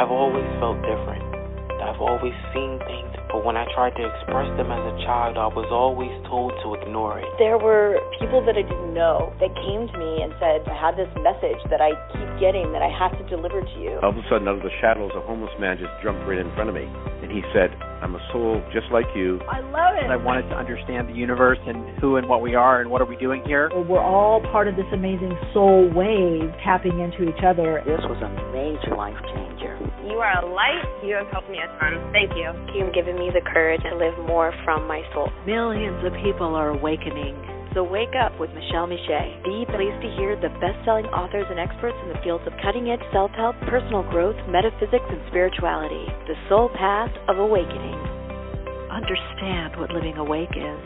I've always felt different. I've always seen things, but when I tried to express them as a child, I was always told to ignore it. There were people that I didn't know that came to me and said, I have this message that I keep getting that I have to deliver to you. All of a sudden, out of the shadows, a homeless man just jumped right in front of me. And he said, I'm a soul just like you. I love it. I wanted to understand the universe and who and what we are and what are we doing here. We're all part of this amazing soul wave tapping into each other. This was a major life changer. You are a light. You have helped me a ton. Thank you. You've given me the courage to live more from my soul. Millions of people are awakening. So wake up with Michele Meiche, the place to hear the best-selling authors and experts in the fields of cutting-edge self-help, personal growth, metaphysics, and spirituality. The soul path of awakening. Understand what living awake is.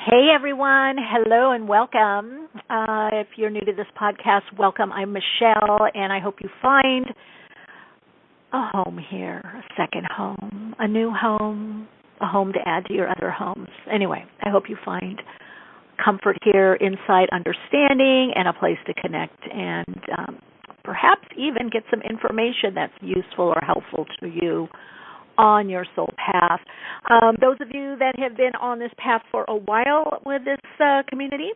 Hey, everyone. Hello and welcome. If you're new to this podcast, welcome. I'm Michele, and I hope you find a home here, a second home, a new home, a home to add to your other homes. Anyway, I hope you find comfort here, insight, understanding, and a place to connect and perhaps even get some information that's useful or helpful to you on your soul path. Those of you that have been on this path for a while with this community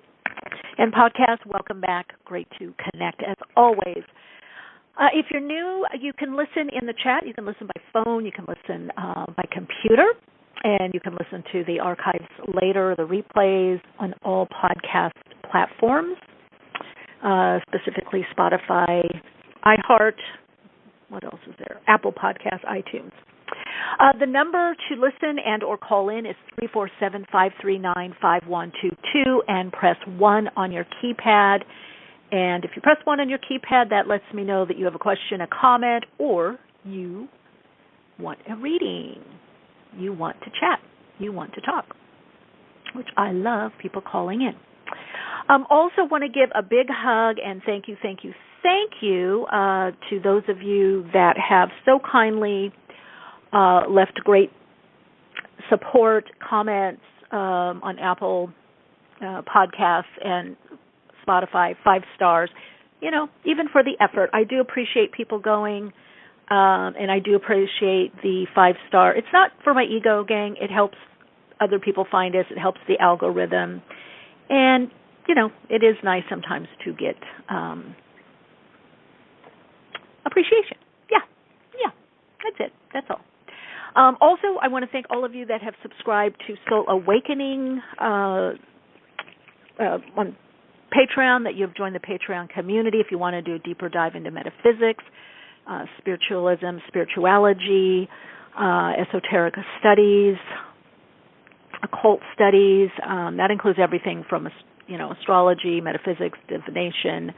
and podcast, welcome back. Great to connect as always. If you're new, you can listen in the chat. You can listen by phone. You can listen by computer. And you can listen to the archives later, the replays on all podcast platforms, specifically Spotify, iHeart, what else is there? Apple Podcasts, iTunes. The number to listen and or call in is 347-539-5122 and press 1 on your keypad. And if you press 1 on your keypad, that lets me know that you have a question, a comment, or you want a reading. You want to chat. You want to talk, which I love people calling in. Also want to give a big hug and thank you to those of you that have so kindly left great support, comments on Apple Podcasts and Spotify, 5 stars, even for the effort. I do appreciate people going. And I do appreciate the 5-star. It's not for my ego, gang. It helps other people find us. It helps the algorithm. And, it is nice sometimes to get appreciation. Yeah, that's it. That's all. Also, I want to thank all of you that have subscribed to Soul Awakening on Patreon, that you have joined the Patreon community if you want to do a deeper dive into metaphysics, spiritualism, spirituality, esoteric studies, occult studies. That includes everything from, astrology, metaphysics, divination,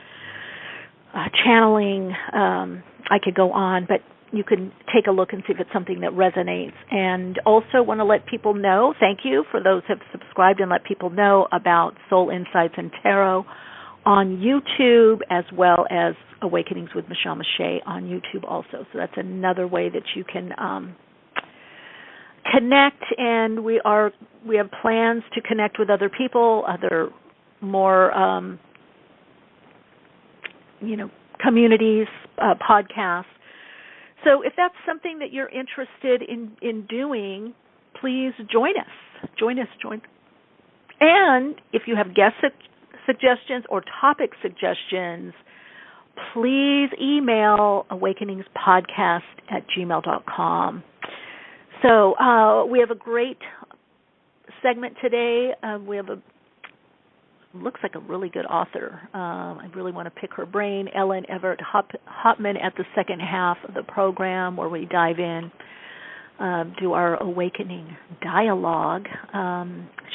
channeling. I could go on, but you can take a look and see if it's something that resonates. And also want to let people know, thank you for those who have subscribed, and let people know about Soul Insights and Tarot on YouTube, as well as Awakenings with Michele Meiche on YouTube also. So that's another way that you can connect, and we have plans to connect with other people, other more communities, podcasts. So if that's something that you're interested in doing, please join us. Join. And if you have guest suggestions or topic suggestions, please email awakeningspodcast@gmail.com. So we have a great segment today. We have looks like a really good author. I really want to pick her brain, Ellen Evert Hopman, at the second half of the program, where we dive in, do our awakening dialogue.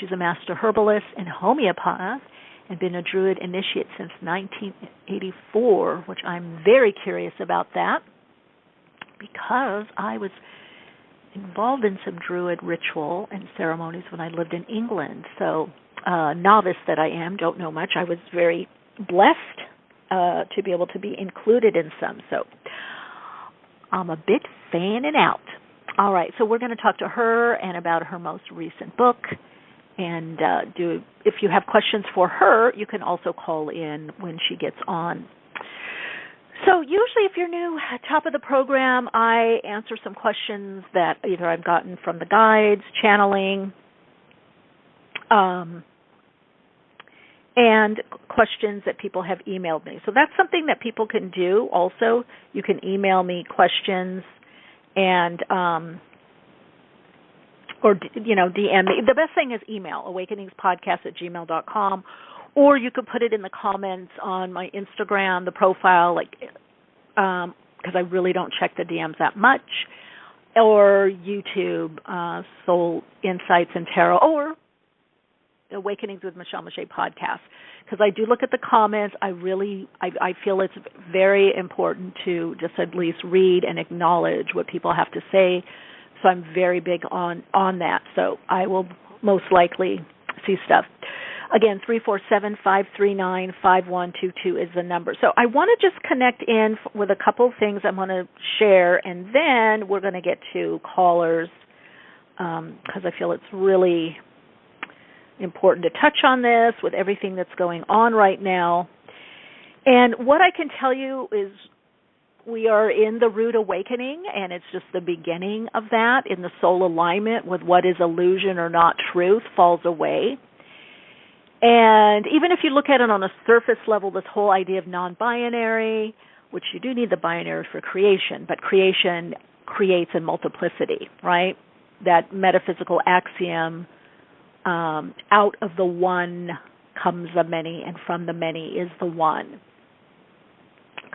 She's a master herbalist and homeopath, and been a Druid initiate since 1984, which I'm very curious about that, because I was involved in some Druid ritual and ceremonies when I lived in England. So, novice that I am, don't know much. I was very blessed to be able to be included in some. So, I'm a bit fanning out. All right, so we're going to talk to her and about her most recent book. And if you have questions for her, you can also call in when she gets on. So usually if you're new, at top of the program, I answer some questions that either I've gotten from the guides, channeling, and questions that people have emailed me. So that's something that people can do also. You can email me questions and or DM me. The best thing is email, awakeningspodcast@gmail.com, or you could put it in the comments on my Instagram, the profile, because I really don't check the DMs that much, or YouTube, Soul Insights and Tarot, or Awakenings with Michele Meiche podcast, because I do look at the comments. I feel it's very important to just at least read and acknowledge what people have to say. So I'm very big on that. So I will most likely see stuff. Again, 347-539-5122 is the number. So I want to just connect in with a couple of things I'm going to share, and then we're going to get to callers because I feel it's really important to touch on this with everything that's going on right now. And what I can tell you is we are in the root awakening, and it's just the beginning of that, in the soul alignment with what is illusion or not truth falls away. And even if you look at it on a surface level, this whole idea of non-binary, which you do need the binary for creation, but creation creates in multiplicity, right? That metaphysical axiom, out of the one comes the many, and from the many is the one.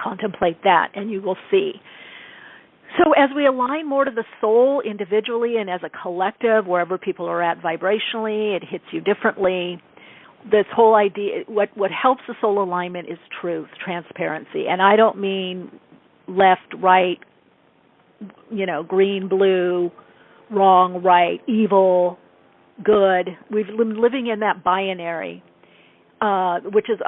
Contemplate that, and you will see. So as we align more to the soul individually and as a collective, wherever people are at vibrationally, it hits you differently. This whole idea, what helps the soul alignment is truth, transparency. And I don't mean left, right, green, blue, wrong, right, evil, good. We've been living in that binary, which is,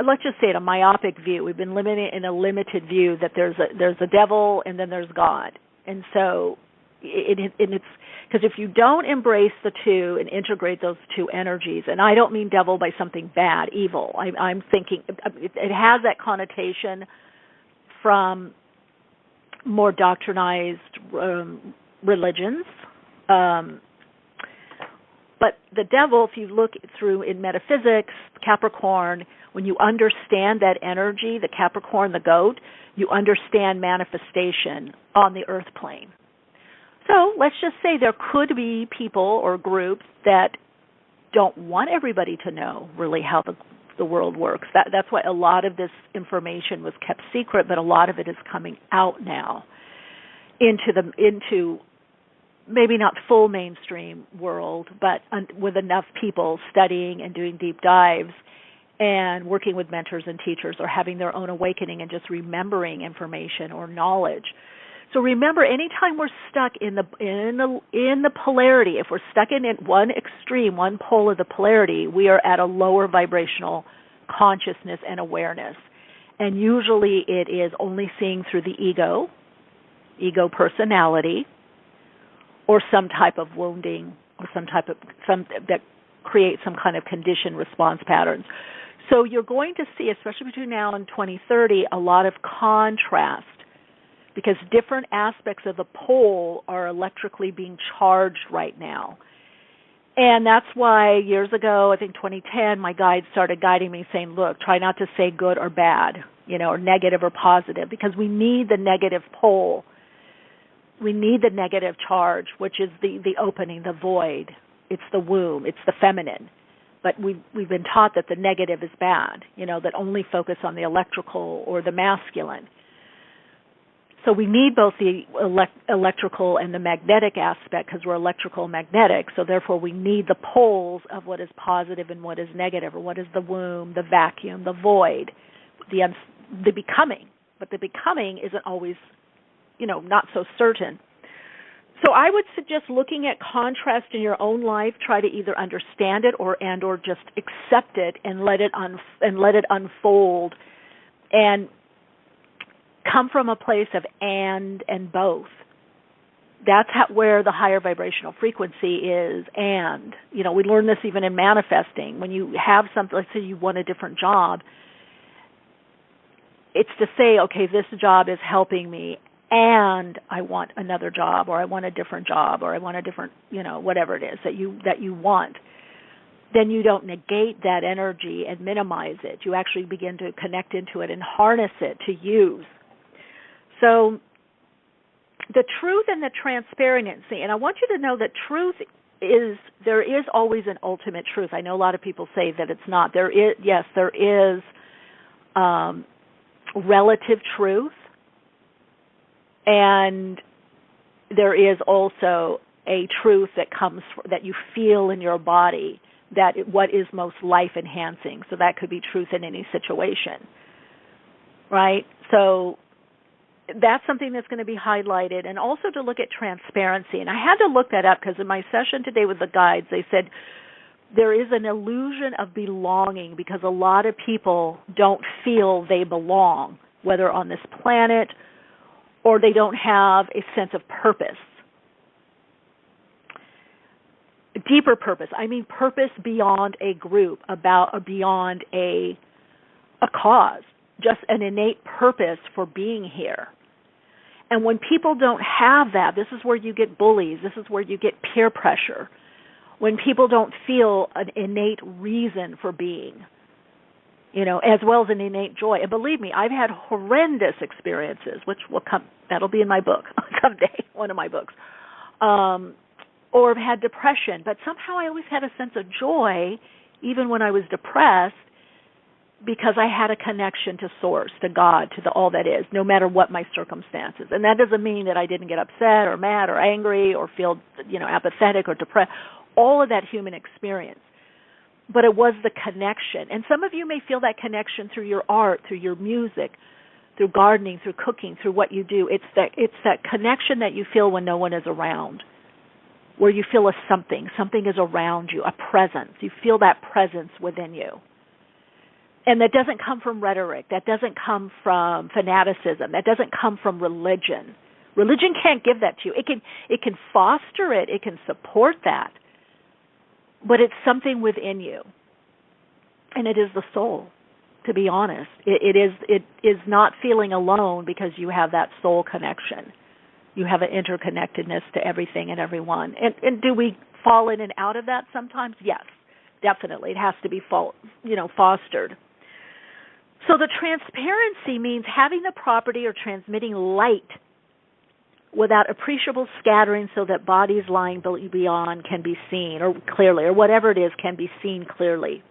let's just say it, a myopic view. We've been living in a limited view that there's a devil and then there's God. And so it's because if you don't embrace the two and integrate those two energies, and I don't mean devil by something bad, evil. I'm thinking it has that connotation from more doctrinized religions. But the devil, if you look through in metaphysics, Capricorn, when you understand that energy, the Capricorn, the goat, you understand manifestation on the earth plane. So let's just say there could be people or groups that don't want everybody to know really how the world works. That's why a lot of this information was kept secret, but a lot of it is coming out now into maybe not full mainstream world, but with enough people studying and doing deep dives and working with mentors and teachers or having their own awakening and just remembering information or knowledge. So remember, anytime we're stuck in the polarity, if we're stuck in one extreme, one pole of the polarity, we are at a lower vibrational consciousness and awareness. And usually it is only seeing through the ego personality, or some type of wounding, or some that creates some kind of conditioned response patterns. So you're going to see, especially between now and 2030, a lot of contrast, because different aspects of the pole are electrically being charged right now. And that's why years ago, I think 2010, my guides started guiding me, saying, look, try not to say good or bad, or negative or positive, because we need the negative pole. We need the negative charge, which is the opening, the void. It's the womb. It's the feminine. But we've been taught that the negative is bad, that only focus on the electrical or the masculine. So we need both the electrical and the magnetic aspect, because we're electrical and magnetic. So therefore we need the poles of what is positive and what is negative, or what is the womb, the vacuum, the void, the becoming. But the becoming isn't always not so certain. So I would suggest looking at contrast in your own life. Try to either understand it or just accept it and let it unfold, and come from a place of and both. That's where the higher vibrational frequency is. And we learn this even in manifesting. When you have something, let's say you want a different job, it's to say, okay, this job is helping me, and I want another job, or I want a different job, or I want a different, whatever it is that you want. Then you don't negate that energy and minimize it. You actually begin to connect into it and harness it to use. So the truth and the transparency, and I want you to know that truth there is always an ultimate truth. I know a lot of people say that it's not. There is relative truth, and there is also a truth that you feel in your body, that what is most life enhancing. So that could be truth in any situation, right? So that's something that's going to be highlighted, and also to look at transparency. And I had to look that up because in my session today with the guides, they said there is an illusion of belonging because a lot of people don't feel they belong, whether on this planet or they don't have a sense of purpose. Deeper purpose. I mean purpose beyond a group, beyond a cause, just an innate purpose for being here. And when people don't have that, this is where you get bullies, this is where you get peer pressure. When people don't feel an innate reason for being, as well as an innate joy. And believe me, I've had horrendous experiences, which will come, that'll be in my book someday, one of my books. Or have had depression, but somehow I always had a sense of joy, even when I was depressed, because I had a connection to Source, to God, to all that is, no matter what my circumstances. And that doesn't mean that I didn't get upset or mad or angry or feel, apathetic or depressed. All of that human experience. But it was the connection. And some of you may feel that connection through your art, through your music, through gardening, through cooking, through what you do. It's that connection that you feel when no one is around, where you feel something is around you, a presence. You feel that presence within you. And that doesn't come from rhetoric. That doesn't come from fanaticism. That doesn't come from religion. Religion can't give that to you. It can foster it. It can support that. But it's something within you. And it is the soul, to be honest. It is not feeling alone because you have that soul connection. You have an interconnectedness to everything and everyone. And do we fall in and out of that sometimes? Yes, definitely. It has to be fostered. So the transparency means having the property or transmitting light without appreciable scattering so that bodies lying beyond can be seen or clearly, or whatever it is can be seen clearly.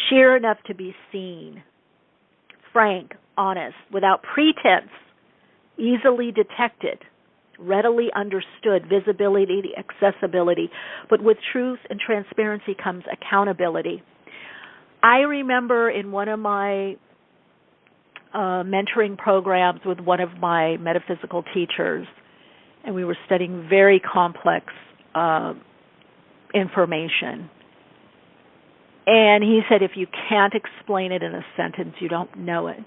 Sheer enough to be seen. Frank, honest, without pretense, easily detected, readily understood, visibility, accessibility, but with truth and transparency comes accountability. I remember in one of my mentoring programs with one of my metaphysical teachers, and we were studying very complex information. And he said, if you can't explain it in a sentence, you don't know it.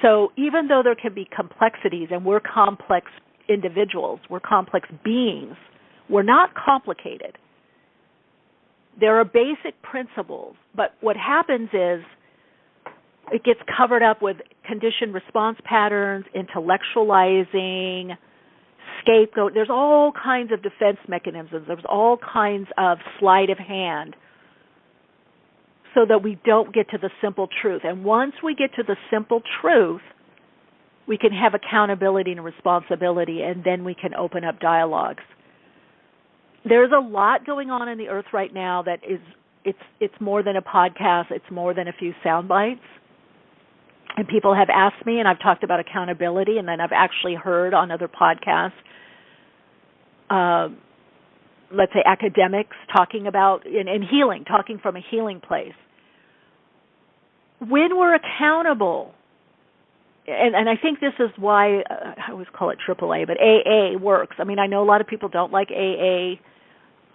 So even though there can be complexities, and we're complex individuals, we're complex beings, we're not complicated. There are basic principles, but what happens is it gets covered up with conditioned response patterns, intellectualizing, scapegoat. There's all kinds of defense mechanisms. There's all kinds of sleight of hand so that we don't get to the simple truth. And once we get to the simple truth, we can have accountability and responsibility, and then we can open up dialogues. There's a lot going on in the earth right now that it's more than a podcast. It's more than a few sound bites. And people have asked me, and I've talked about accountability, and then I've actually heard on other podcasts, let's say academics talking about, and healing, talking from a healing place. When we're accountable, and I think this is why, I always call it AAA, but AA works. I mean, I know a lot of people don't like AA,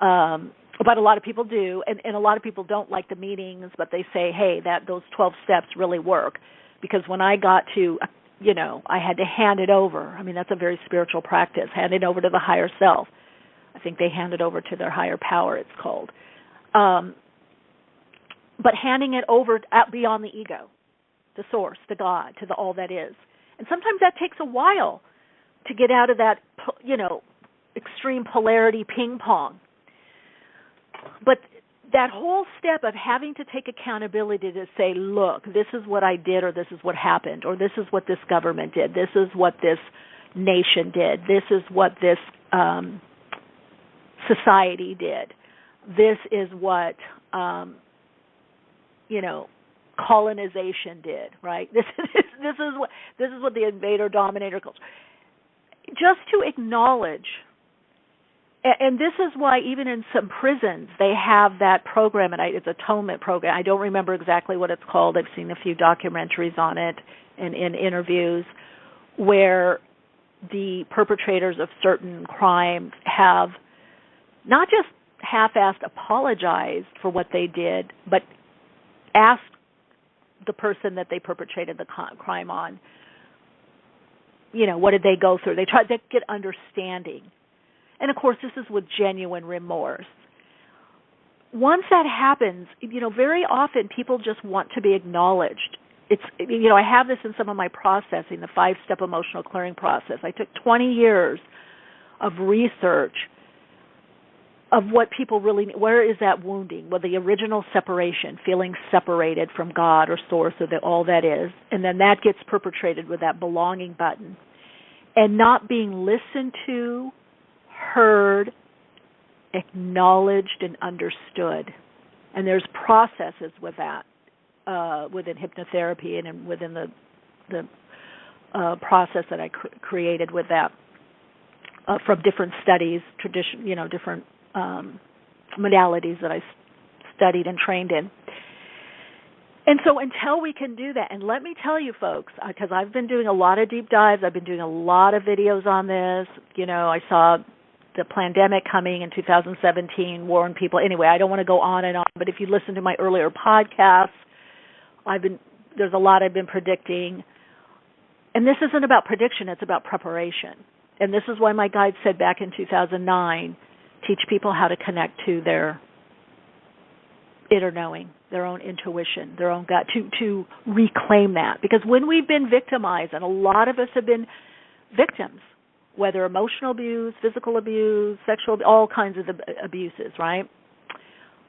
but a lot of people do, and a lot of people don't like the meetings, but they say, hey, those 12 steps really work. Because when I got to, I had to hand it over. I mean, that's a very spiritual practice, hand it over to the higher self. I think they hand it over to their higher power, it's called. but handing it over out beyond the ego, the source, the God, to the all that is. And sometimes that takes a while to get out of that, extreme polarity ping pong. But that whole step of having to take accountability to say, look, this is what I did, or this is what happened, or this is what this government did, this is what this nation did, this is what this society did, this is what colonization did, right? This is what the invader dominator culture. Just to acknowledge, and this is why even in some prisons they have that program, and it's an atonement program. I don't remember exactly what it's called. I've seen a few documentaries on it and in interviews where the perpetrators of certain crimes have not just half-assed apologized for what they did, but asked the person that they perpetrated the crime on, what did they go through? They tried to get understanding. And, of course, this is with genuine remorse. Once that happens, very often people just want to be acknowledged. It's, I have this in some of my processing, the 5-step emotional clearing process. I took 20 years of research of what people really need. Where is that wounding? Well, the original separation, feeling separated from God or source or all that is, and then that gets perpetrated with that belonging button. And not being listened to, heard, acknowledged, and understood. And there's processes with that within hypnotherapy and within the process that I created with that from different studies, different modalities that I studied and trained in. And so until we can do that, and let me tell you folks, because I've been doing a lot of deep dives, I've been doing a lot of videos on this. I saw the pandemic coming in 2017, warned people. Anyway, I don't want to go on and on, but if you listen to my earlier podcasts, there's a lot I've been predicting. And this isn't about prediction, it's about preparation. And this is why my guide said back in 2009, teach people how to connect to their inner knowing, their own intuition, their own gut, to reclaim that. Because when we've been victimized, and a lot of us have been victims, whether emotional abuse, physical abuse, sexual, all kinds of abuses, right?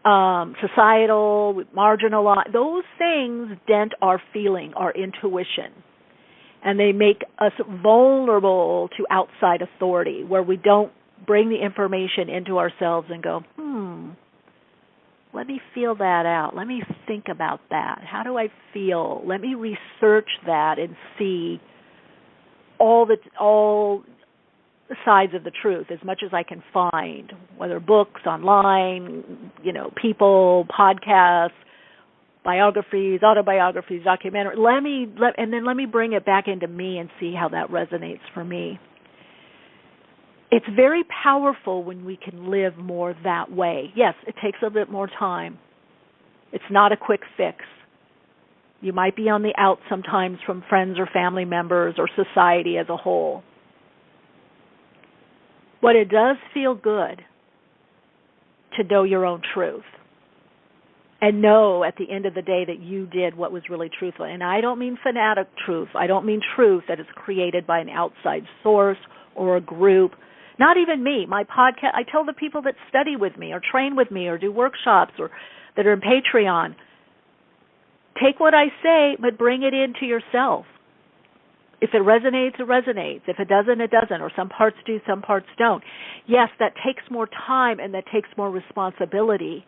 Societal, marginalized, those things dent our feeling, our intuition. And they make us vulnerable to outside authority, where we don't bring the information into ourselves and go, let me feel that out. Let me think about that. How do I feel? Let me research that and see all the sides of the truth as much as I can find, whether books, online, people, podcasts, biographies, autobiographies, documentaries. Let me bring it back into me and see how that resonates for me. It's very powerful when we can live more that way. Yes, it takes a bit more time. It's not a quick fix. You might be on the out sometimes from friends or family members or society as a whole. But it does feel good to know your own truth and know at the end of the day that you did what was really truthful. And I don't mean fanatic truth. I don't mean truth that is created by an outside source or a group. Not even me. My podcast, I tell the people that study with me or train with me or do workshops or that are in Patreon, take what I say, but bring it into yourself. If it resonates, it resonates. If it doesn't, it doesn't. Or some parts do, some parts don't. Yes, that takes more time and that takes more responsibility.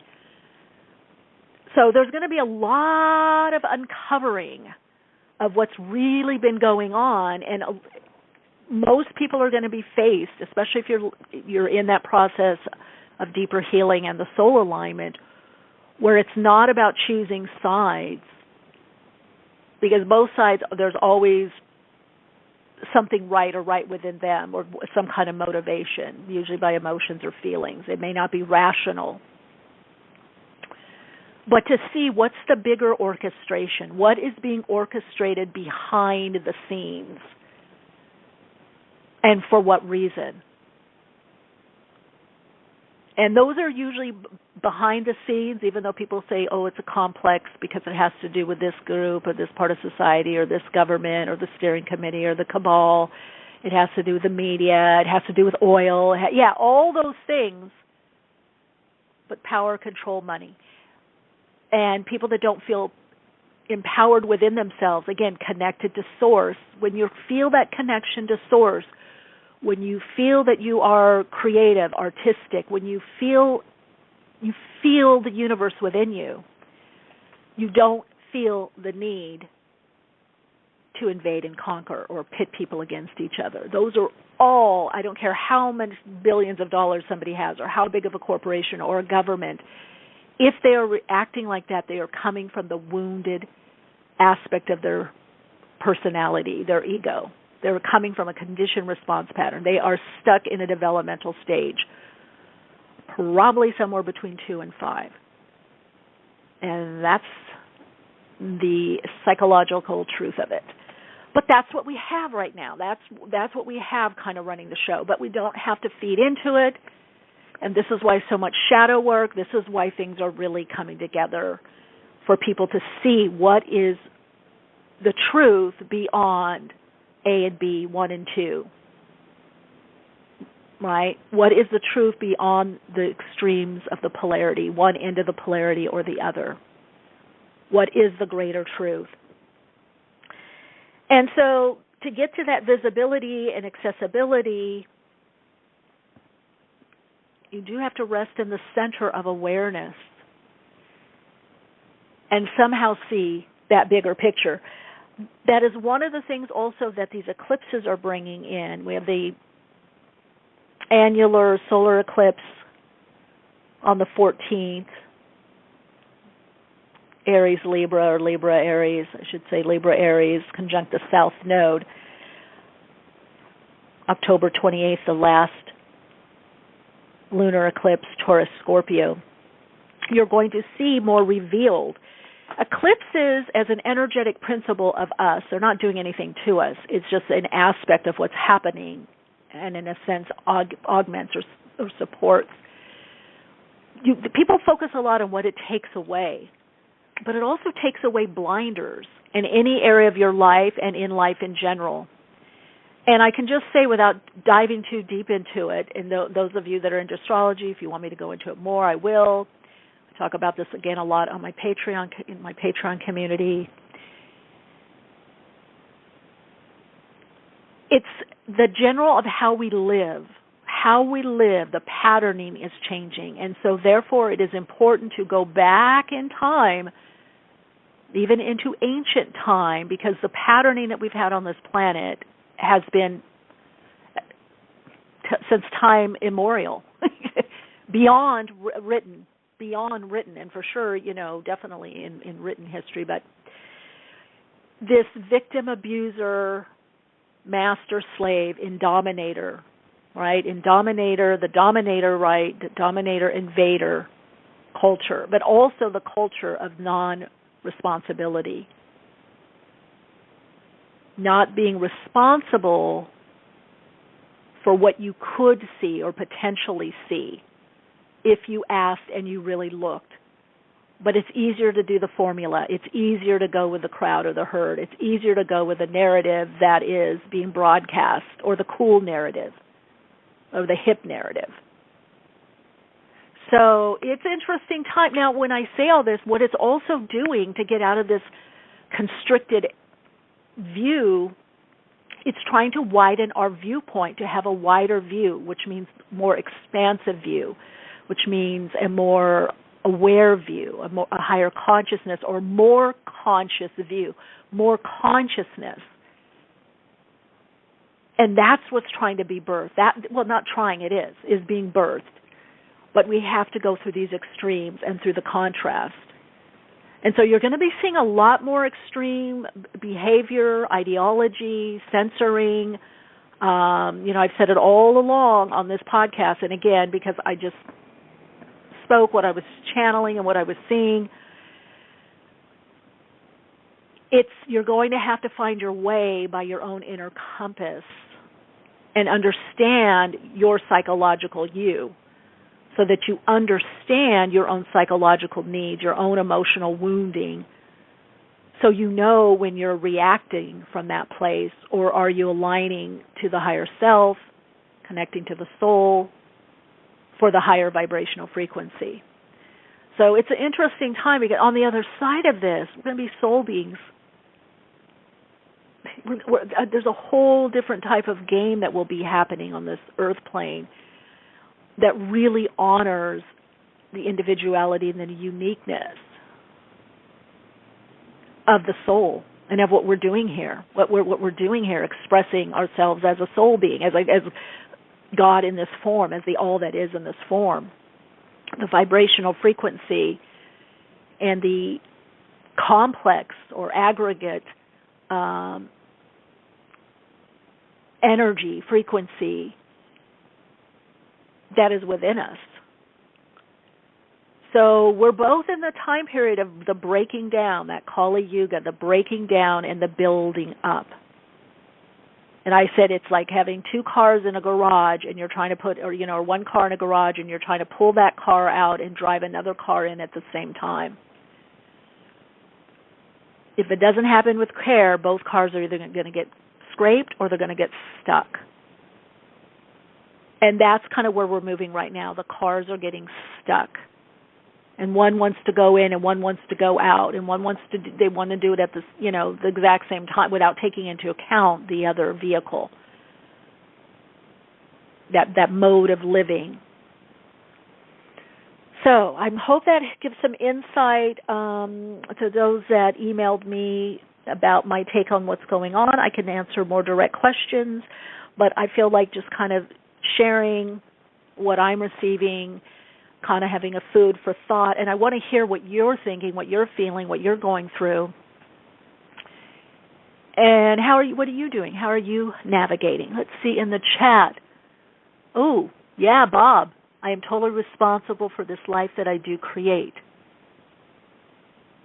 So there's going to be a lot of uncovering of what's really been going on, and most people are going to be faced, especially if you're in that process of deeper healing and the soul alignment, where it's not about choosing sides, because both sides, there's always something right or right within them, or some kind of motivation, usually by emotions or feelings. It may not be rational. But to see what's the bigger orchestration, what is being orchestrated behind the scenes, and for what reason. And those are usually behind the scenes, even though people say, oh, it's a complex because it has to do with this group or this part of society or this government or the steering committee or the cabal. It has to do with the media. It has to do with oil. Yeah, all those things, but power, control, money. And people that don't feel empowered within themselves, again, connected to source. When you feel that connection to source, when you feel that you are creative, artistic, when you feel the universe within you, you don't feel the need to invade and conquer or pit people against each other. Those are all, I don't care how many billions of dollars somebody has or how big of a corporation or a government, if they are acting like that, they are coming from the wounded aspect of their personality, their ego. They're coming from a conditioned response pattern. They are stuck in a developmental stage, probably somewhere between 2 and 5. And that's the psychological truth of it. But that's what we have right now. That's what we have kind of running the show. But we don't have to feed into it. And this is why so much shadow work, this is why things are really coming together for people to see what is the truth beyond A and B, 1 and 2, right? What is the truth beyond the extremes of the polarity, one end of the polarity or the other? What is the greater truth? And so to get to that visibility and accessibility, you do have to rest in the center of awareness and somehow see that bigger picture. That is one of the things also that these eclipses are bringing in. We have the annular solar eclipse on the 14th, Aries, Libra, or Libra, Aries, I should say Libra, Aries, conjunct the South Node. October 28th, the last lunar eclipse, Taurus, Scorpio. You're going to see more revealed. Eclipses, as an energetic principle of us, they're not doing anything to us. It's just an aspect of what's happening and, in a sense, augments or supports. People focus a lot on what it takes away, but it also takes away blinders in any area of your life and in life in general. And I can just say, without diving too deep into it, and those of you that are into astrology, if you want me to go into it more, I will. I talk about this again a lot on my Patreon, in my Patreon community. It's the general of how we live. How we live, the patterning is changing. And so therefore it is important to go back in time, even into ancient time, because the patterning that we've had on this planet has been since time immemorial, beyond written, and for sure, definitely in written history. But this victim, abuser, master, slave, indominator, right? Indominator, the dominator, right? The dominator, invader culture, but also the culture of non-responsibility. Not being responsible for what you could see or potentially see if you asked and you really looked. But it's easier to do the formula. It's easier to go with the crowd or the herd. It's easier to go with the narrative that is being broadcast, or the cool narrative, or the hip narrative. So it's an interesting time. Now, when I say all this, what it's also doing to get out of this constricted view, it's trying to widen our viewpoint, to have a wider view, which means more expansive view, which means a more aware view, a higher consciousness, or more conscious view, more consciousness. And that's what's trying to be birthed. Not trying, it is being birthed. But we have to go through these extremes and through the contrast. And so you're going to be seeing a lot more extreme behavior, ideology, censoring. I've said it all along on this podcast, and again, because I just spoke what I was channeling and what I was seeing. You're going to have to find your way by your own inner compass and understand your psychological you. so that you understand your own psychological needs, your own emotional wounding, so you know when you're reacting from that place, or are you aligning to the higher self, connecting to the soul for the higher vibrational frequency. So it's an interesting time because on the other side of this, we're going to be soul beings. There's a whole different type of game that will be happening on this earth plane that really honors the individuality and the uniqueness of the soul and of what we're doing here. What we're doing here, expressing ourselves as a soul being, as God in this form, as the all that is in this form. The vibrational frequency and the complex or aggregate energy, frequency that is within us. So we're both in the time period of the breaking down, that Kali Yuga, the breaking down and the building up. And I said it's like having two cars in a garage and you're trying to put, or one car in a garage and you're trying to pull that car out and drive another car in at the same time. If it doesn't happen with care, both cars are either going to get scraped or they're going to get stuck. And that's kind of where we're moving right now. The cars are getting stuck. And one wants to go in and one wants to go out, and they want to do it at the exact same time without taking into account the other vehicle, that mode of living. So I hope that gives some insight to those that emailed me about my take on what's going on. I can answer more direct questions, but I feel like just kind of sharing what I'm receiving, kind of having a food for thought, and I want to hear what you're thinking, what you're feeling, what you're going through. And what are you doing? How are you navigating? Let's see in the chat. Oh, yeah, Bob. I am totally responsible for this life that I do create.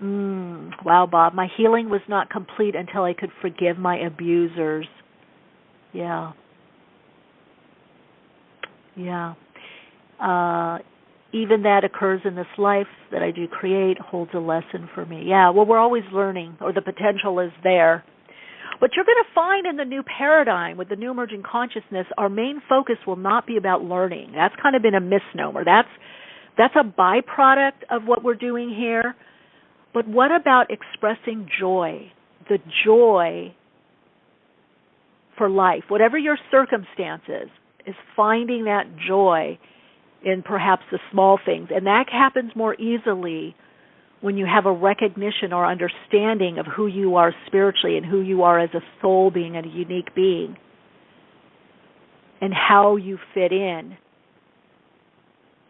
Wow, Bob. My healing was not complete until I could forgive my abusers. Yeah. Yeah. Even that occurs in this life that I do create holds a lesson for me. Yeah, well, we're always learning, or the potential is there. But you're going to find in the new paradigm, with the new emerging consciousness, our main focus will not be about learning. That's kind of been a misnomer. That's a byproduct of what we're doing here. But what about expressing joy, the joy for life? Whatever your circumstances, is finding that joy in perhaps the small things. And that happens more easily when you have a recognition or understanding of who you are spiritually and who you are as a soul being and a unique being and how you fit in.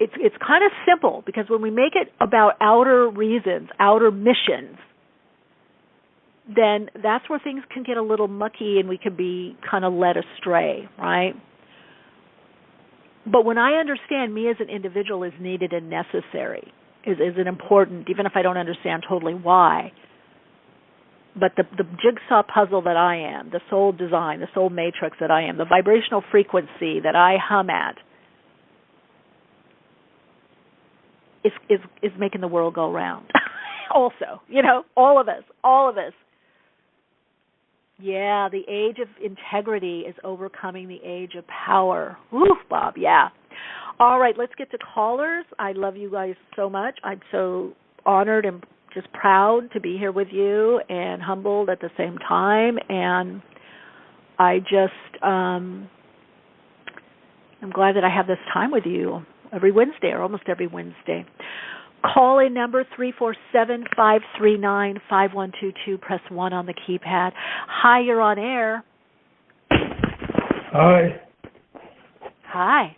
It's kind of simple, because when we make it about outer reasons, outer missions, then that's where things can get a little mucky and we can be kind of led astray, right? But when I understand me as an individual is needed and necessary, is an important, even if I don't understand totally why, but the jigsaw puzzle that I am, the soul design, the soul matrix that I am, the vibrational frequency that I hum at, is making the world go round. Also, all of us. Yeah, the age of integrity is overcoming the age of power. Woof, Bob, yeah. All right, let's get to callers. I love you guys so much. I'm so honored and just proud to be here with you and humbled at the same time. And I just, I'm glad that I have this time with you every Wednesday, or almost every Wednesday. Call in number 347-539-5122. Press 1 on the keypad. Hi, you're on air. Hi. Hi.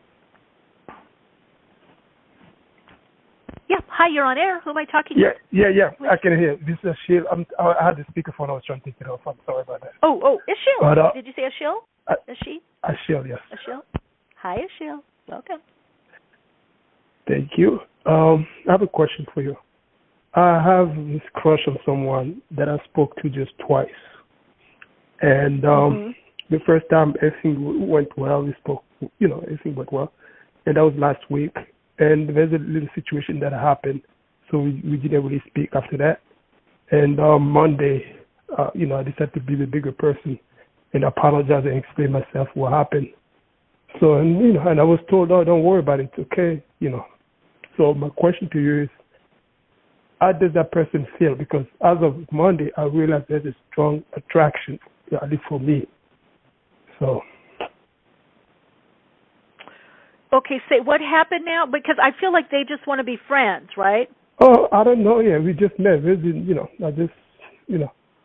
Yeah, hi, you're on air. Who am I talking to? Yeah. I can hear. This is Ashil. I had the speakerphone. I was trying to take it off. I'm sorry about that. Oh, Ashil. But, did you say Ashil? Ashil, yes. Ashil. Hi, Ashil. Welcome. Thank you. I have a question for you. I have this crush on someone that I spoke to just twice. And the first time everything went well, we spoke, everything went well. And that was last week. and there's a little situation that happened, so we didn't really speak after that. And Monday, I decided to be the bigger person and apologize and explain myself what happened. So, and I was told, oh, don't worry about it, it's okay, So my question to you is, how does that person feel? Because as of Monday, I realized there's a strong attraction, at least for me. So. Okay, say what happened now? Because I feel like they just want to be friends, right? Oh, I don't know. Yeah, we just met.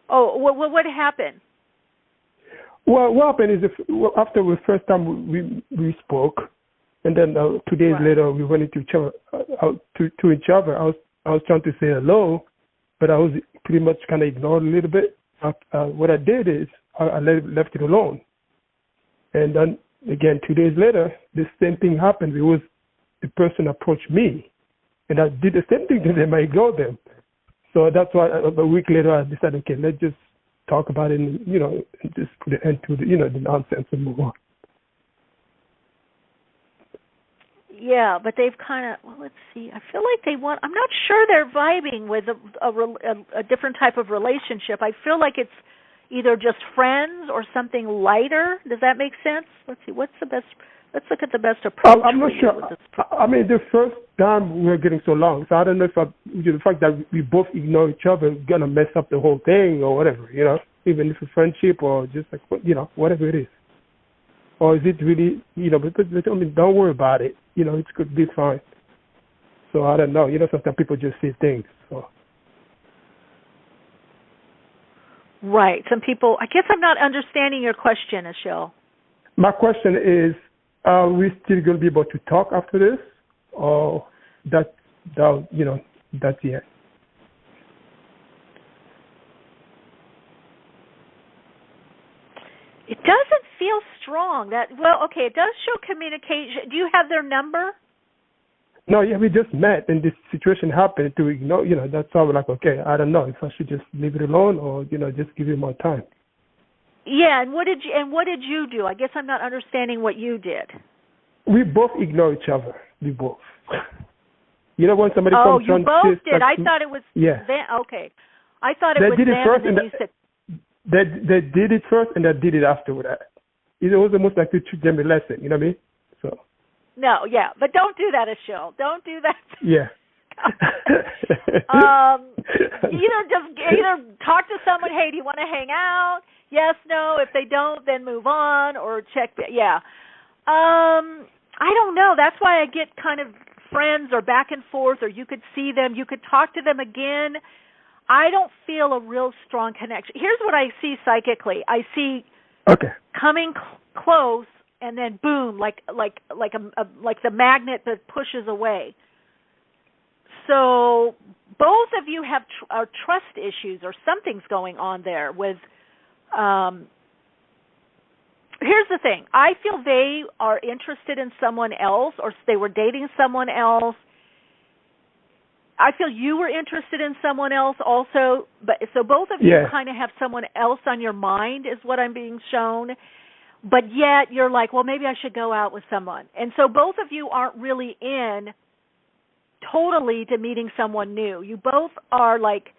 Oh, what happened? Well, what happened is after the first time we spoke, and then 2 days later we went into each other. To each other, I was trying to say hello, but I was pretty much kind of ignored a little bit. What I did is I left it alone, and then again 2 days later, the same thing happened. It was the person approached me, and I did the same thing to them. I ignored them. So that's why a week later I decided, okay, let's just talk about it and, just put an end to the nonsense and move on. Yeah, but they've kind of, let's see, I feel like I'm not sure they're vibing with a different type of relationship. I feel like it's either just friends or something lighter. Does that make sense? Let's see, let's look at the best approach. I'm not sure. I mean, the first time we were getting so long, so I don't know if the fact that we both ignore each other is going to mess up the whole thing or whatever, even if it's a friendship or just like, whatever it is. Or is it really, because they told me, don't worry about it, it could be fine. So I don't know, sometimes people just say things, so. Right. Some people, I guess I'm not understanding your question, Michele. My question is, are we still going to be able to talk after this, or that's the end? It doesn't feel strong. It does show communication. Do you have their number? No, yeah, we just met, and this situation happened to ignore. That's why we're like, okay, I don't know if I should just leave it alone or just give it more time. Yeah, and what did you do? I guess I'm not understanding what you did. We both ignore each other. We both. When somebody comes on. Oh, you both did. I thought it was. Yeah. Okay. I thought it was did them, it first, and then you said. They did it first, and they did it after that. It was almost like to teach them a lesson. You know what I mean? So. No, yeah, but don't do that, Michele. Don't do that. Yeah. Either talk to someone. Hey, do you want to hang out? Yes, no. If they don't, then move on or check. Yeah. I don't know. That's why I get kind of friends or back and forth, or you could see them. You could talk to them again. I don't feel a real strong connection. Here's what I see psychically. I see coming close and then boom, like the magnet that pushes away. So both of you have trust issues or something's going on there with. Here's the thing. I feel they are interested in someone else, or they were dating someone else. I feel you were interested in someone else also, but so both of you kind of have someone else on your mind is what I'm being shown, but yet you're like, well, maybe I should go out with someone. And so both of you aren't really in totally to meeting someone new. You both are like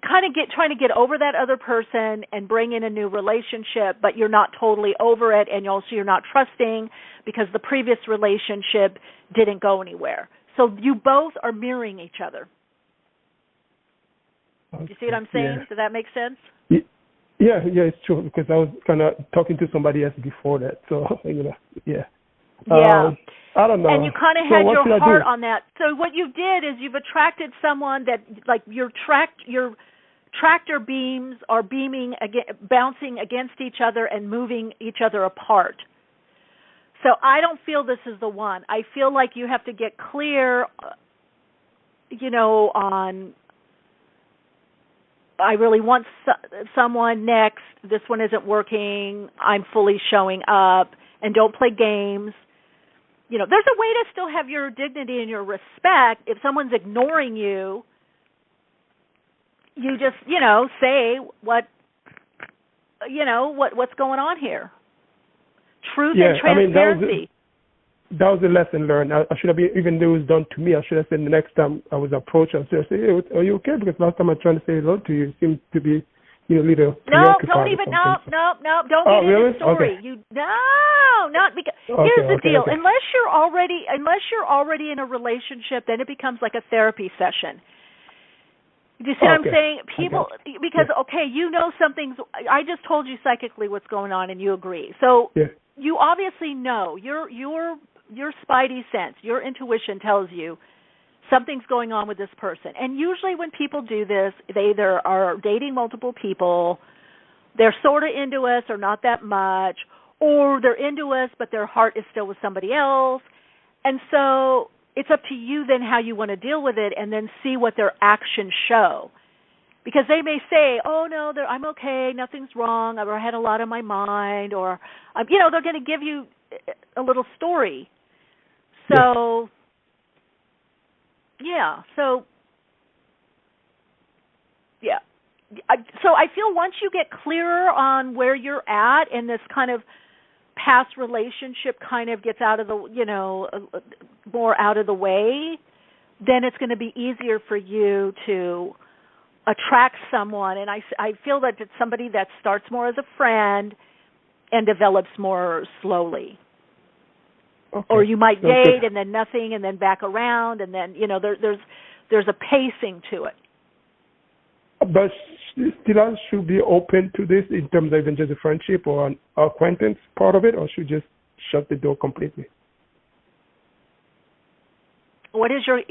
kind of trying to get over that other person and bring in a new relationship, but you're not totally over it, and also you're not trusting because the previous relationship didn't go anywhere. So you both are mirroring each other. Do you see what I'm saying? Yeah. Does that make sense? Yeah, it's true, because I was kind of talking to somebody else before that. So, yeah. Yeah. I don't know. And you kind of had your heart on that. So what you did is you've attracted someone that, like, your tractor beams are bouncing against each other and moving each other apart. So I don't feel this is the one. I feel like you have to get clear, on I really want someone next. This one isn't working. I'm fully showing up. And don't play games. There's a way to still have your dignity and your respect. If someone's ignoring you, you just, say what's going on here. Truth and transparency. that was a lesson learned. I should have been, even though it was done to me, I should have said the next time I was approached, I should have said, hey, are you okay? Because last time I tried to say hello to you, you seemed to be, a little preoccupied. Don't even, no, don't get really? into the story. Okay. Not because, here's the deal. Okay. Unless you're already in a relationship, then it becomes like a therapy session. Do you see what I'm saying? People, because, you know something's, I just told you psychically what's going on and you agree. So you obviously know, your spidey sense, your intuition tells you something's going on with this person. And usually when people do this, they either are dating multiple people, they're sort of into us or not that much, or they're into us but their heart is still with somebody else. And so it's up to you then how you want to deal with it and then see what their actions show. Because they may say, oh, no, I'm okay, nothing's wrong, I had a lot on my mind, or, they're going to give you a little story. So, So I feel once you get clearer on where you're at and this kind of past relationship kind of gets out of the, more out of the way, then it's going to be easier for you to attract someone. And I feel that it's somebody that starts more as a friend and develops more slowly. Okay. Or you might date and then nothing and then back around and then, there's a pacing to it. But still I should be open to this in terms of even just a friendship or an acquaintance part of it, or should just shut the door completely? What does your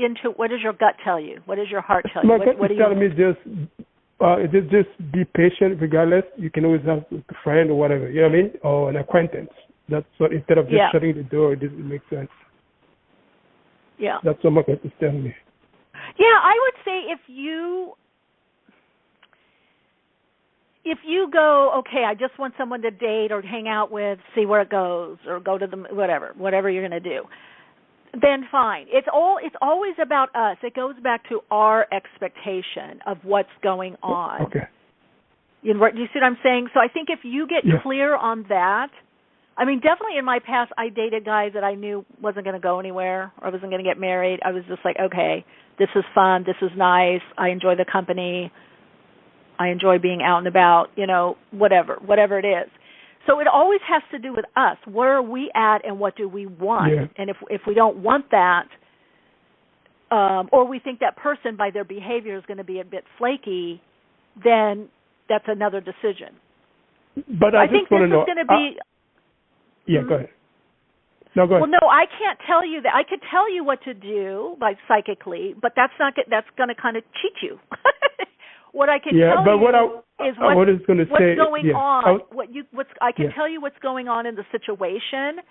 gut tell you? What does your heart tell you? My gut is telling me just be patient regardless. You can always have a friend or whatever, you know what I mean? Or an acquaintance. That's what, instead of just shutting the door, it doesn't make sense. Yeah. That's what my gut is telling me. Yeah, I would say if you go, okay, I just want someone to date or hang out with, see where it goes, or go to the whatever you're going to do, then fine. It's always about us. It goes back to our expectation of what's going on. Okay. Do you see what I'm saying? So I think if you get clear on that, I mean, definitely in my past, I dated guys that I knew wasn't going to go anywhere or wasn't going to get married. I was just like, okay, this is fun. This is nice. I enjoy the company. I enjoy being out and about, whatever it is. So it always has to do with us. Where are we at and what do we want? Yeah. And if we don't want that, or we think that person by their behavior is going to be a bit flaky, then that's another decision. But I think this is going to be... go ahead. No, go ahead. Well, no, I can't tell you that. I could tell you what to do, like psychically, but that's going to kind of cheat you. What I can tell you is what's going on. I can tell you what's going on in the situation,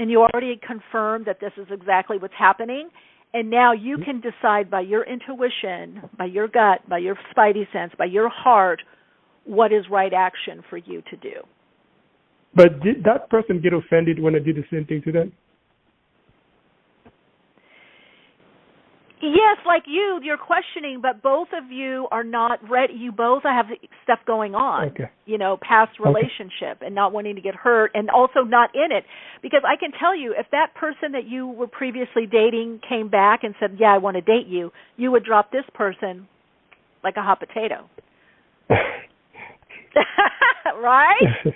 and you already confirmed that this is exactly what's happening. And now you can decide by your intuition, by your gut, by your spidey sense, by your heart, what is right action for you to do. But did that person get offended when I did the same thing to them? Yes, like you're questioning, but both of you are not ready. You both have stuff going on, past relationship and not wanting to get hurt and also not in it. Because I can tell you, if that person that you were previously dating came back and said, yeah, I want to date you, you would drop this person like a hot potato. Right?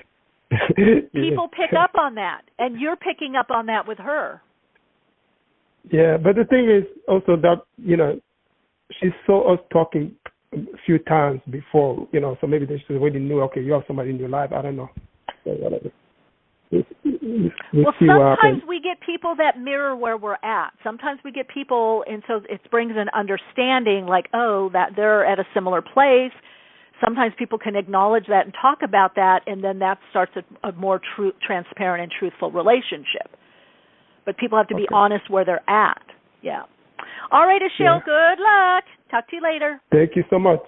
People pick up on that, and you're picking up on that with her. Yeah, but the thing is also that, she saw us talking a few times before, so maybe she already knew, okay, you have somebody in your life. I don't know. So whatever. Sometimes we get people that mirror where we're at. Sometimes we get people, and so it brings an understanding like, that they're at a similar place. Sometimes people can acknowledge that and talk about that, and then that starts a more transparent and truthful relationship. But people have to be honest where they're at. Yeah. All right, Michele, good luck. Talk to you later. Thank you so much.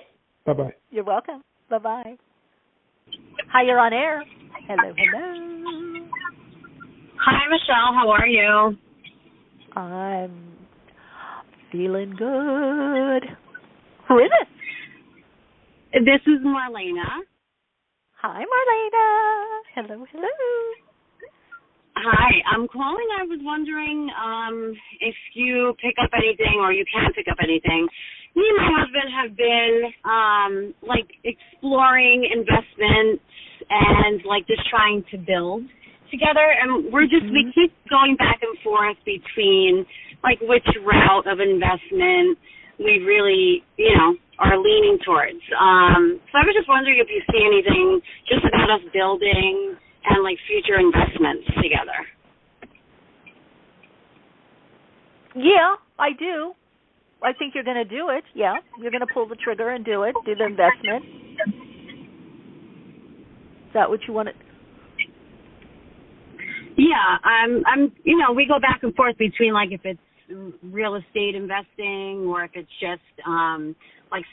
Bye-bye. You're welcome. Bye-bye. Hi, you're on air. Hello. Hi, Michele. How are you? I'm feeling good. Who is it? This is Marlena. Hi, Marlena. Hello. Hi, I'm calling. I was wondering if you pick up anything or you can pick up anything. Me and my husband have been exploring investments and just trying to build together, and we keep going back and forth between which route of investment we really are leaning towards. So I was just wondering if you see anything just about us building and future investments together. Yeah, I do. I think you're going to do it. Yeah, you're going to pull the trigger and do it, do the investment. Is that what you want to? Yeah, I'm. We go back and forth between if it's real estate investing or if it's just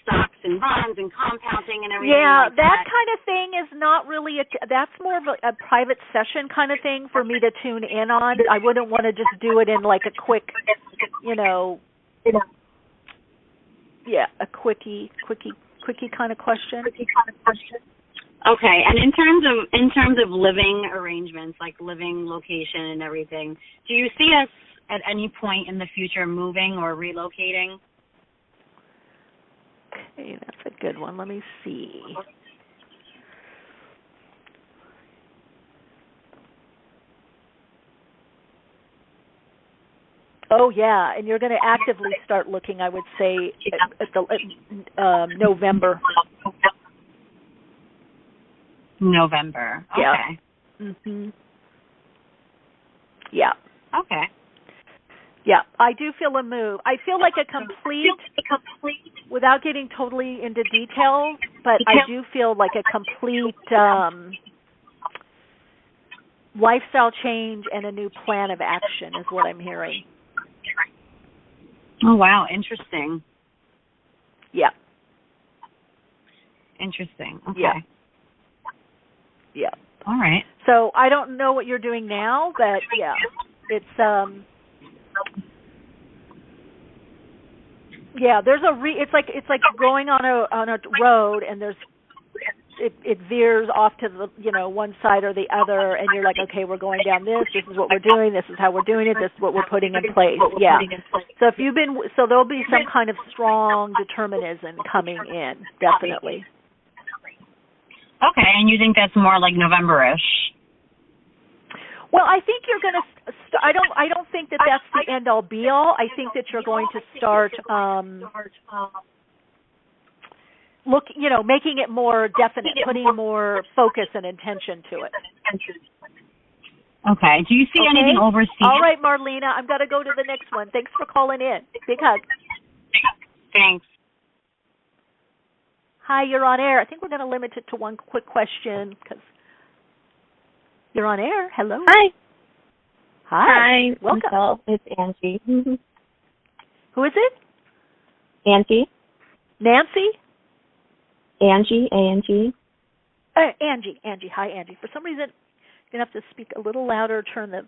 stocks and bonds and compounding and everything. Yeah, that kind of thing is not really that's more of a private session kind of thing for me to tune in on. I wouldn't want to just do it in a quick, a quickie kind of question. Okay, and in terms of living arrangements, living location and everything, do you see us at any point in the future moving or relocating? Okay, that's a good one. Let me see. Oh, yeah, and you're going to actively start looking, I would say, at November. November. Okay. Yeah. Mhm. Yeah. Okay. Yeah, I do feel a move. I feel like a complete, without getting totally into detail, but I do feel like a complete lifestyle change and a new plan of action is what I'm hearing. Oh, wow. Interesting. Yeah. Interesting. Okay. Yeah. Yeah. All right. So I don't know what you're doing now, but yeah, it's yeah. There's it's like going on a road, and it veers off to the one side or the other, and you're like, okay, we're going down this. This is what we're doing. This is how we're doing it. This is what we're putting in place. Yeah. So there'll be some kind of strong determinism coming in, definitely. Okay, and you think that's more November-ish? Well, I think you're going to. I don't think that that's the end all be all. I think that you're going to start making it more definite, putting more focus and intention to it. Okay. Do you see anything overseas? All right, Marlena, I'm going to go to the next one. Thanks for calling in. Big hug. Thanks. Hi, you're on air. I think we're going to limit it to one quick question because you're on air. Hello. Hi. Hi. Welcome. Michelle. It's Angie. Who is it? Angie. Nancy? Angie, A-N-G. Angie. Hi, Angie. For some reason, you're going to have to speak a little louder, turn the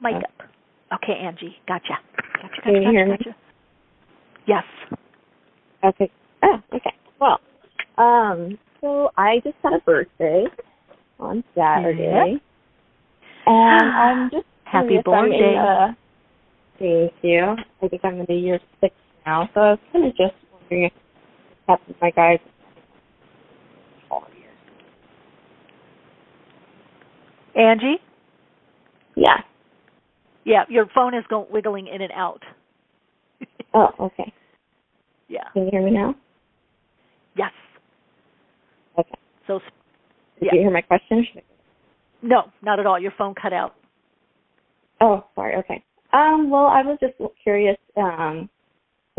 mic up. Okay, Angie. Gotcha. Can you hear me? Yes. Okay. Oh, okay. Well, so I just had a birthday on Saturday. And I'm just happy born day. Thank you. I think I'm in the year 6 now, so I was kind of just wondering if happened to my guys. Angie? Yeah. Yeah, your phone is wiggling in and out. Oh, okay. Yeah. Can you hear me now? Yes. Okay. So, Did you hear my question? No, not at all. Your phone cut out. Oh, sorry. Okay. Well, I was just curious, since I'm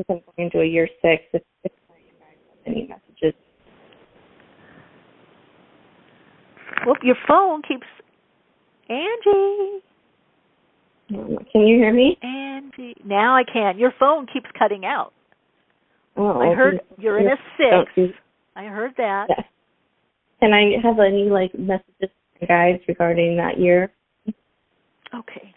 going into a year 6, if you guys have any messages. Well, your phone keeps... Angie! Can you hear me? Angie. Now I can. Your phone keeps cutting out. Oh, I heard you're in a 6. I heard that. Yes. Can I have any, messages from guys regarding that year? Okay.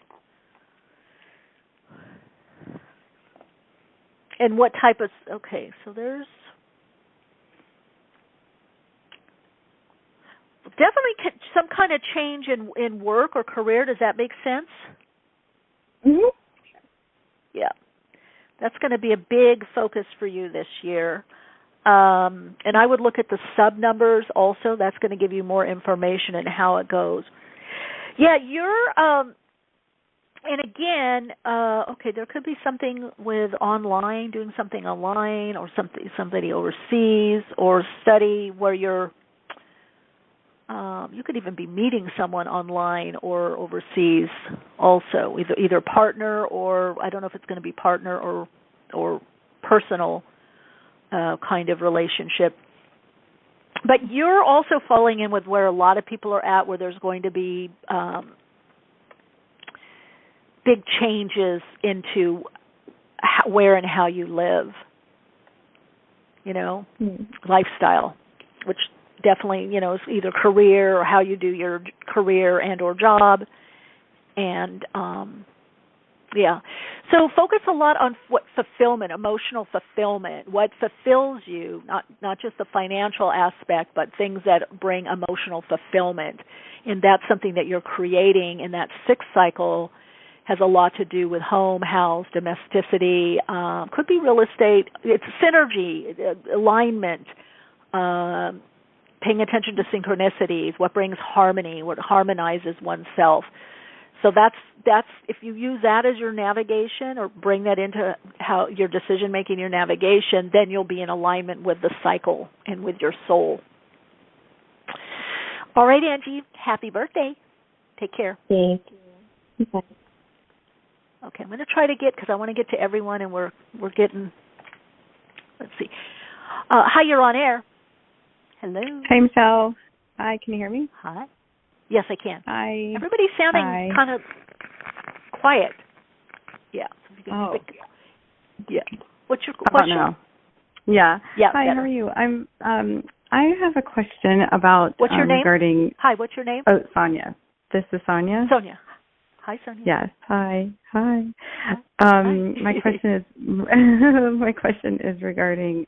And what type of... Okay, so there's... definitely some kind of change in work or career. Does that make sense? Mhm. Yeah. That's going to be a big focus for you this year. And I would look at the sub numbers also. That's going to give you more information on how it goes. Yeah, you're, and again, okay, there could be something with online, doing something online, or somebody overseas, or study where you're, you could even be meeting someone online or overseas also, either partner or, I don't know if it's going to be partner or personal kind of relationship. But you're also falling in with where a lot of people are at, where there's going to be big changes into where and how you live, lifestyle, which definitely, is either career or how you do your career and or job. And, so focus a lot on what fulfillment, emotional fulfillment, what fulfills you, not just the financial aspect, but things that bring emotional fulfillment. And that's something that you're creating in that 6th cycle. Has a lot to do with home, house, domesticity, could be real estate. It's synergy, alignment, paying attention to synchronicities, what brings harmony, what harmonizes oneself. So that's if you use that as your navigation or bring that into how your decision making, your navigation, then you'll be in alignment with the cycle and with your soul. All right, Angie, happy birthday. Take care. Thank you. Okay. Okay, I'm going to try to get, because I want to get to everyone, and we're getting, let's see. Hi, you're on air. Hello. Hi, Michelle. Hi, can you hear me? Hi. Yes, I can. Hi. Everybody's sounding kind of quiet. Yeah. Oh. Yeah. What's your question? Now? Yeah. Hi, better. How are you? I have a question about what's your name? Regarding. Hi, what's your name? Oh, Sonia. This is Sonia. Sonia. Hi, Sonia. Yes. Hi. My question is regarding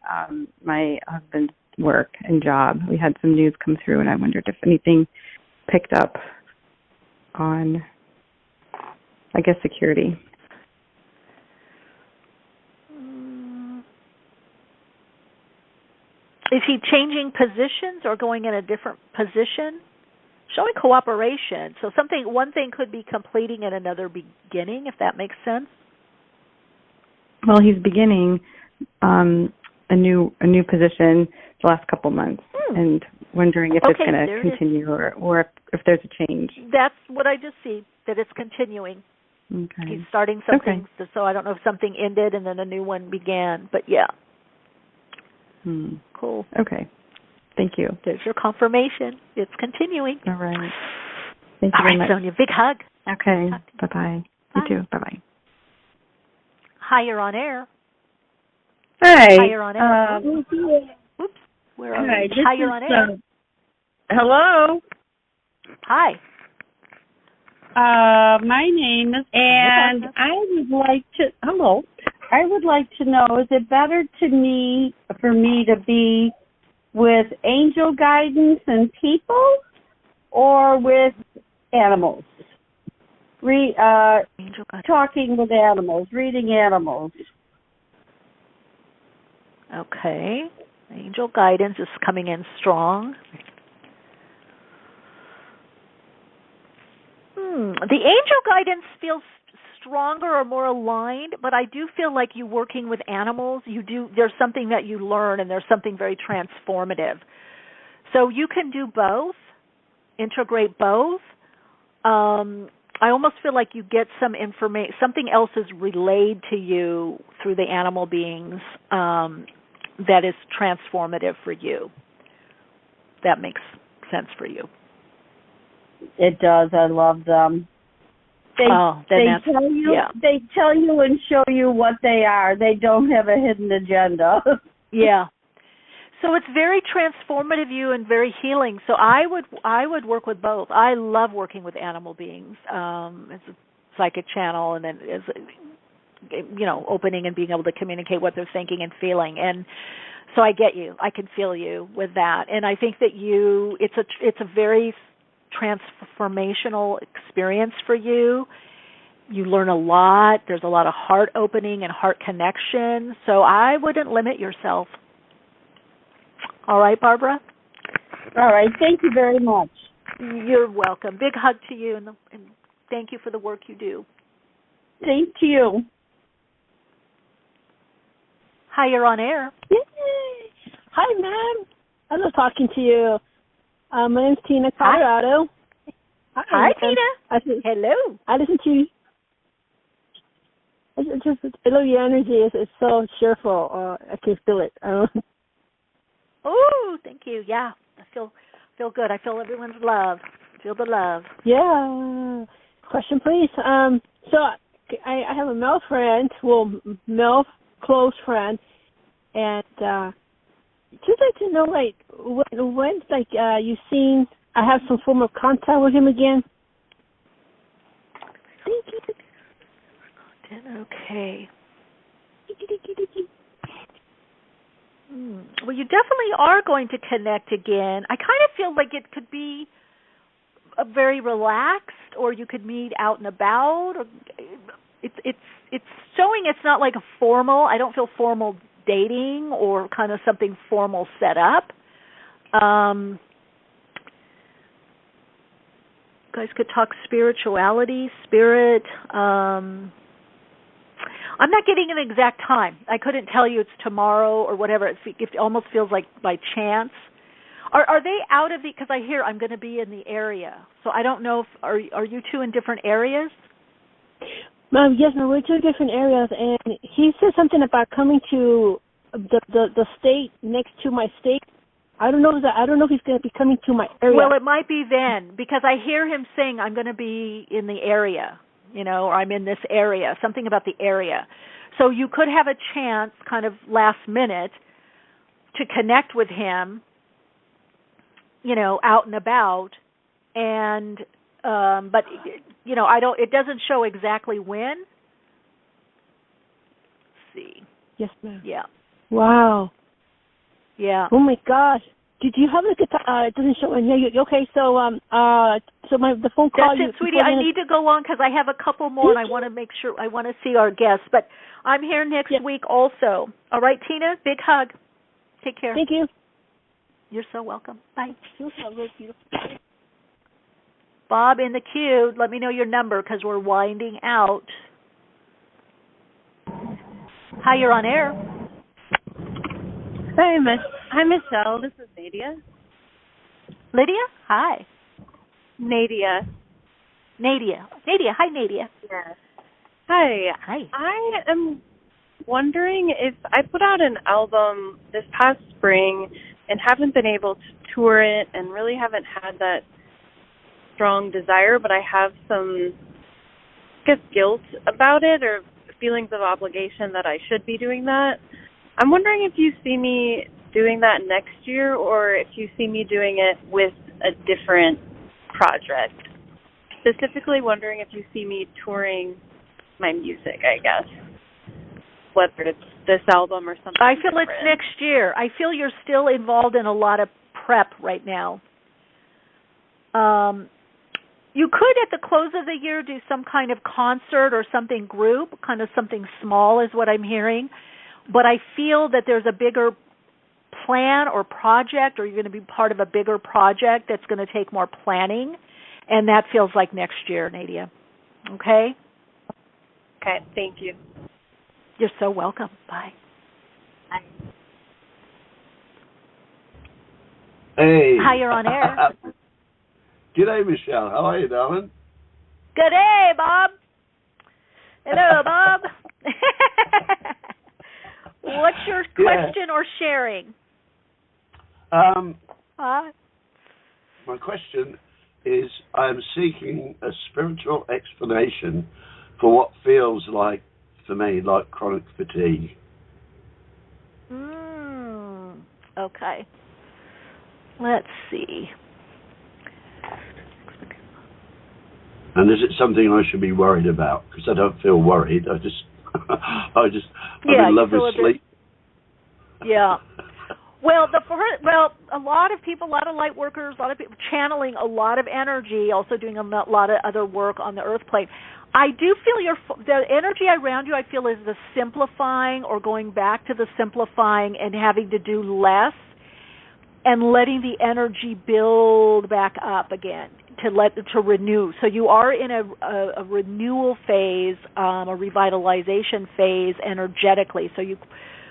my husband's work and job. We had some news come through, and I wondered if anything picked up on, I guess, security. Is he changing positions or going in a different position? Showing cooperation. So one thing could be completing and another beginning, if that makes sense. Well, he's beginning a new position the last couple months, and wondering if it's going to continue or if there's a change. That's what I just see, that it's continuing. Okay. He's starting something, so I don't know if something ended and then a new one began, but yeah. Cool. Okay. Thank you. There's your confirmation. It's continuing. All right. Thank you very much. Sonia, big hug. Okay. Bye-bye. You too. Bye-bye. Hi, you're on air. Hi. Hi, you're on air. Whoops. Where are you? Hi, you're on air. Hello. Hi. My name is, and I would like to know, is it better for me to be with angel guidance and people, or with animals? Talking with animals, reading animals. Okay. Angel guidance is coming in strong. The angel guidance feels stronger or more aligned, but I do feel like you working with animals, there's something that you learn, and there's something very transformative. So you can do both, integrate both. I almost feel like you get some information, something else is relayed to you through the animal beings that is transformative for you. That makes sense for you. It does. I love them. They tell you and show you what they are. They don't have a hidden agenda. Yeah. So it's very transformative you and very healing. So I would work with both. I love working with animal beings as a psychic channel, and then as opening and being able to communicate what they're thinking and feeling. And So I get you. I can feel you with that. And I think that it's a very transformational experience for you. You learn a lot. There's a lot of heart opening and heart connection. So I wouldn't limit yourself. All right, Barbara? All right. Thank you very much. You're welcome. Big hug to you, and thank you for the work you do. Thank you. Hi, you're on air. Yay. Hi, ma'am. I love talking to you. My name's Tina, Colorado. Hi, Tina. Hello. I listen to you. I love your energy. It's so cheerful. I can feel it. Oh, thank you. Yeah, I feel good. I feel everyone's love. Feel the love. Yeah. Question, please. So I have a male friend, male close friend, and just like to know, like, when you seen I have some form of contact with him again. Thank you. Okay. Well, you definitely are going to connect again. I kind of feel like it could be very relaxed, or you could meet out and about. Or it's showing it's not like a formal. I don't feel formal dating or kind of something formal set up. You guys could talk spirituality, spirit. I'm not getting an exact time. I couldn't tell you it's tomorrow or whatever. It almost feels like by chance. Are they out of the? Because I hear I'm going to be in the area, so I don't know if are you two in different areas? Yes, no, we're two different areas, and he said something about coming to the state next to my state. I don't know if he's going to be coming to my area. Well, it might be then, because I hear him saying I'm going to be in the area, or I'm in this area, something about the area. So you could have a chance, kind of last minute, to connect with him, out and about, and but it doesn't show exactly when. Let's see. Yes, ma'am. Yeah. Wow. Yeah. Oh my gosh. Did you have it doesn't show in here. Okay, so the phone call. That's it, sweetie. I need to go on because I have a couple more, and I want to make sure I want to see our guests. But I'm here next week also. All right, Tina. Big hug. Take care. Thank you. You're so welcome. Bye. You sound really beautiful. Bob in the queue. Let me know your number because we're winding out. Hi, you're on air. Hi, Michelle. This is Nadia. Lydia? Hi. Nadia. Hi, Nadia. Yes. Hi. I am wondering if I put out an album this past spring and haven't been able to tour it and really haven't had that strong desire, but I have some, guilt about it or feelings of obligation that I should be doing that. I'm wondering if you see me doing that next year or if you see me doing it with a different project. Specifically wondering if you see me touring my music, I guess. Whether it's this album or something I feel different. It's next year. I feel you're still involved in a lot of prep right now. You could, at the close of the year, do some kind of concert or something group, kind of something small is what I'm hearing. But I feel that there's a bigger plan or project, or you're going to be part of a bigger project that's going to take more planning, and that feels like next year, Nadia. Okay? Okay, thank you. You're so welcome. Bye. Bye. Hey. Hi, you're on air. G'day, Michelle. How are you, darling? Good day, Bob. Hello, Bob. What's your question or sharing? My question is, I'm seeking a spiritual explanation for what feels like, for me, like chronic fatigue. Okay. Let's see. And is it something I should be worried about? Because I don't feel worried. I'm in love with sleep. Yeah. Well, a lot of people, a lot of light workers, a lot of people channeling a lot of energy, also doing a lot of other work on the earth plane. I do feel the energy around you, I feel, is the simplifying or going back to the simplifying and having to do less and letting the energy build back up again to renew. So you are in a renewal phase, a revitalization phase energetically. So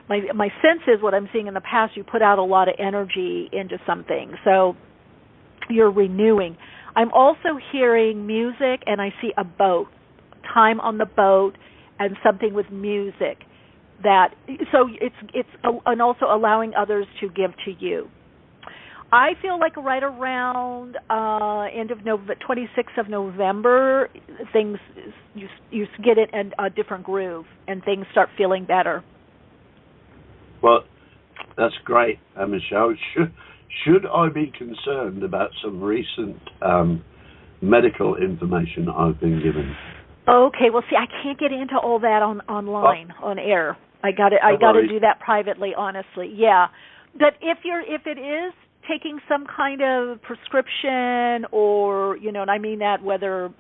my sense is what I'm seeing in the past, you put out a lot of energy into something. So you're renewing. I'm also hearing music, and I see a boat, time on the boat, and something with music. So it's and also allowing others to give to you. I feel like right around end of 26th of November, things you get it in a different groove, and things start feeling better. Well, that's great, Michele. Should I be concerned about some recent medical information I've been given? Okay, well, see, I can't get into all that online on air. I got to do that privately, honestly. Yeah, but if it is taking some kind of prescription, or and I mean that whether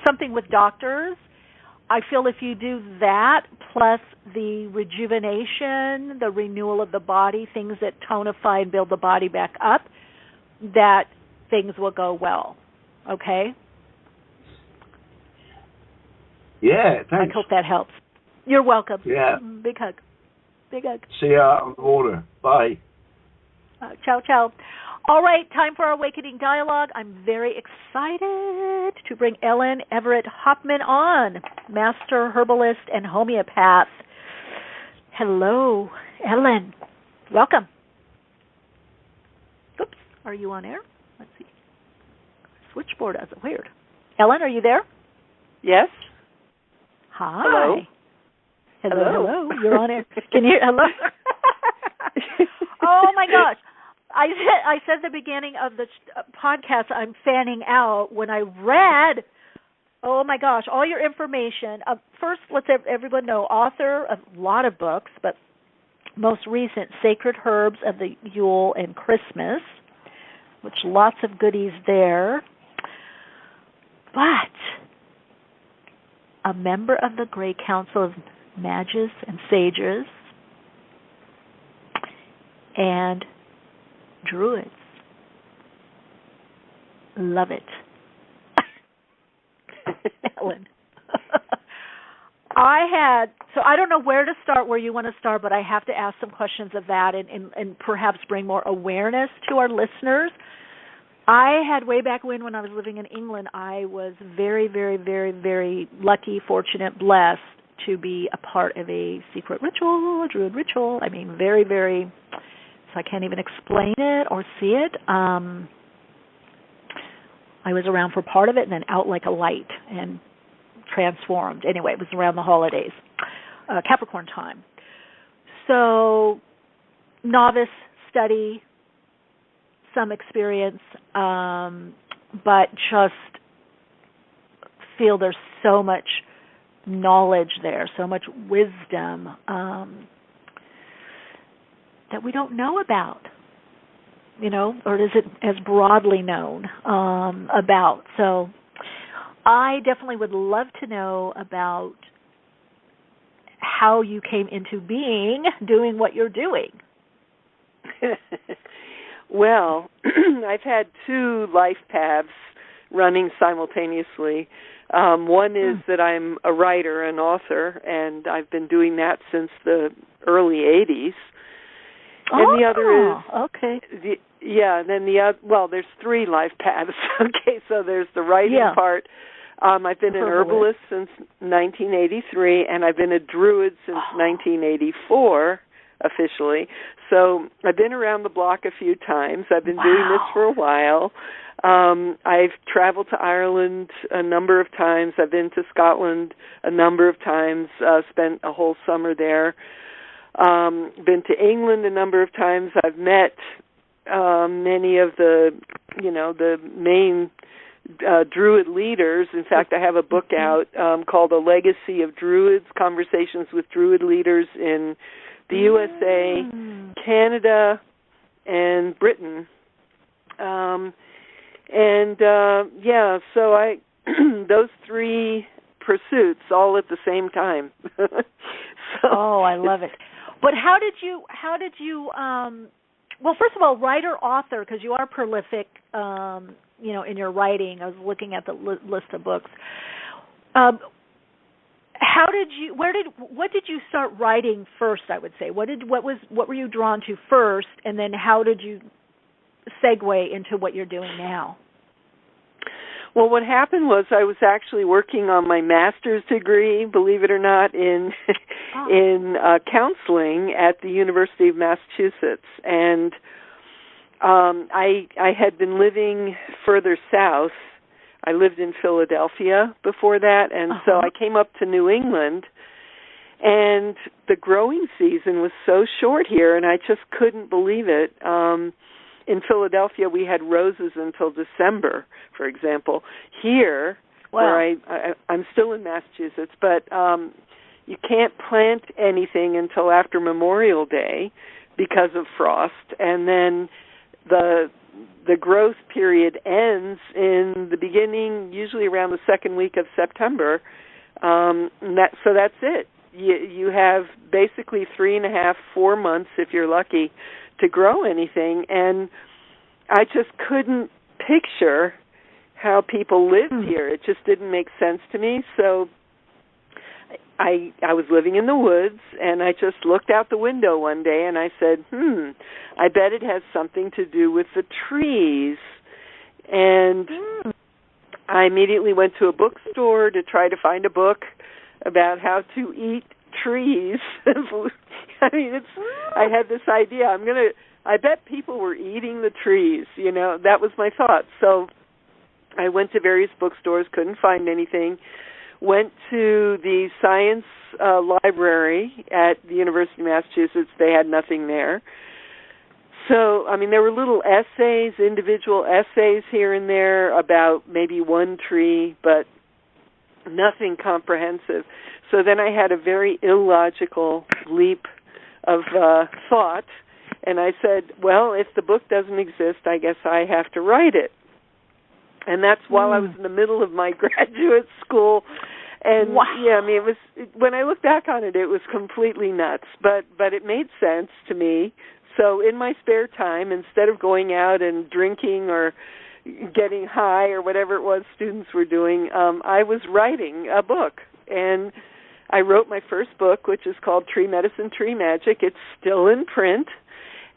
something with doctors, I feel if you do that plus the rejuvenation, the renewal of the body, things that tonify and build the body back up, that things will go well. Okay? Yeah, thanks. I hope that helps. You're welcome. Yeah. Big hug. Big hug. See you out on the water. Bye. Ciao, ciao. All right, time for our Awakening Dialogue. I'm very excited to bring Ellen Evert Hopman on, Master Herbalist and Homeopath. Hello, Ellen. Welcome. Oops, are you on air? Let's see. Switchboard has it. Weird. Ellen, are you there? Yes. Hi. Hello. Hello. You're on air. Can you hear? Hello. Oh my gosh. I said at the beginning of the podcast I'm fanning out when I read, oh my gosh, all your information. First, let's have everyone know, author of a lot of books, but most recent, Sacred Herbs of the Yule and Christmas, which lots of goodies there. But a member of the Great Council of Mages and Sages and Druids. Love it. Ellen. So I don't know where to start, where you want to start, but I have to ask some questions of that and perhaps bring more awareness to our listeners. I had way back when I was living in England, I was very, very, very, very lucky, fortunate, blessed to be a part of a secret ritual, a Druid ritual. I mean, very, very... So I can't even explain it or see it. I was around for part of it and then out like a light and transformed. Anyway, it was around the holidays, Capricorn time. So novice study, some experience, but just feel there's so much knowledge there, so much wisdom that we don't know about, or is it as broadly known about? So I definitely would love to know about how you came into being doing what you're doing. Well, I've had two life paths running simultaneously. One is that I'm a writer, an author, and I've been doing that since the early 80s. And the other is okay. Then there's three life paths. Okay, so there's the writing part. I've been an herbalist since 1983, and I've been a druid since 1984 officially. So I've been around the block a few times. I've been doing this for a while. I've traveled to Ireland a number of times. I've been to Scotland a number of times. Spent a whole summer there. Been to England a number of times. I've met many of the main Druid leaders. In fact, I have a book out called A Legacy of Druids, Conversations with Druid Leaders in the USA, Canada, and Britain. So I those three pursuits all at the same time. Oh, I love it. But how did you well, first of all, writer, author, because you are prolific, in your writing. I was looking at the list of books. What did you start writing first, I would say? What were you drawn to first, and then how did you segue into what you're doing now? Well, what happened was I was actually working on my master's degree, believe it or not, in counseling at the University of Massachusetts, and I had been living further south. I lived in Philadelphia before that, and so I came up to New England, and the growing season was so short here, and I just couldn't believe it. In Philadelphia, we had roses until December, for example. Here, where I'm still in Massachusetts, but you can't plant anything until after Memorial Day because of frost, and then the growth period ends in the beginning, usually around the second week of September. So that's it. You have basically 3.5, 4 months, if you're lucky, to grow anything, and I just couldn't picture how people lived here. It just didn't make sense to me. So I was living in the woods, and I just looked out the window one day, and I said, I bet it has something to do with the trees. And I immediately went to a bookstore to try to find a book about how to eat trees. I had this idea. I bet people were eating the trees, that was my thought. So I went to various bookstores, couldn't find anything, went to the science library at the University of Massachusetts. They had nothing there. So, there were little essays, individual essays here and there about maybe one tree, but nothing comprehensive. So then I had a very illogical leap of thought, and I said, well, if the book doesn't exist, I guess I have to write it. And that's while I was in the middle of my graduate school. And it was, when I look back on it, it was completely nuts, but it made sense to me. So in my spare time, instead of going out and drinking or getting high or whatever it was students were doing, I was writing a book. And I wrote my first book, which is called Tree Medicine, Tree Magic. It's still in print.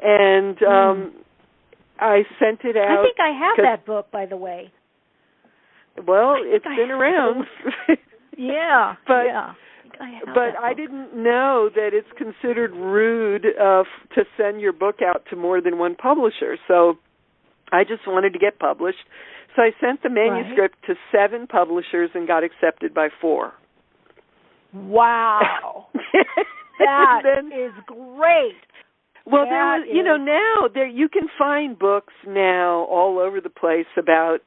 And I sent it out. I think I have that book, by the way. Well, it's been around. Yeah. But I didn't know that it's considered rude to send your book out to more than one publisher. So I just wanted to get published. So I sent the manuscript to 7 publishers and got accepted by 4. Wow. That is great. Well, now you can find books now all over the place about,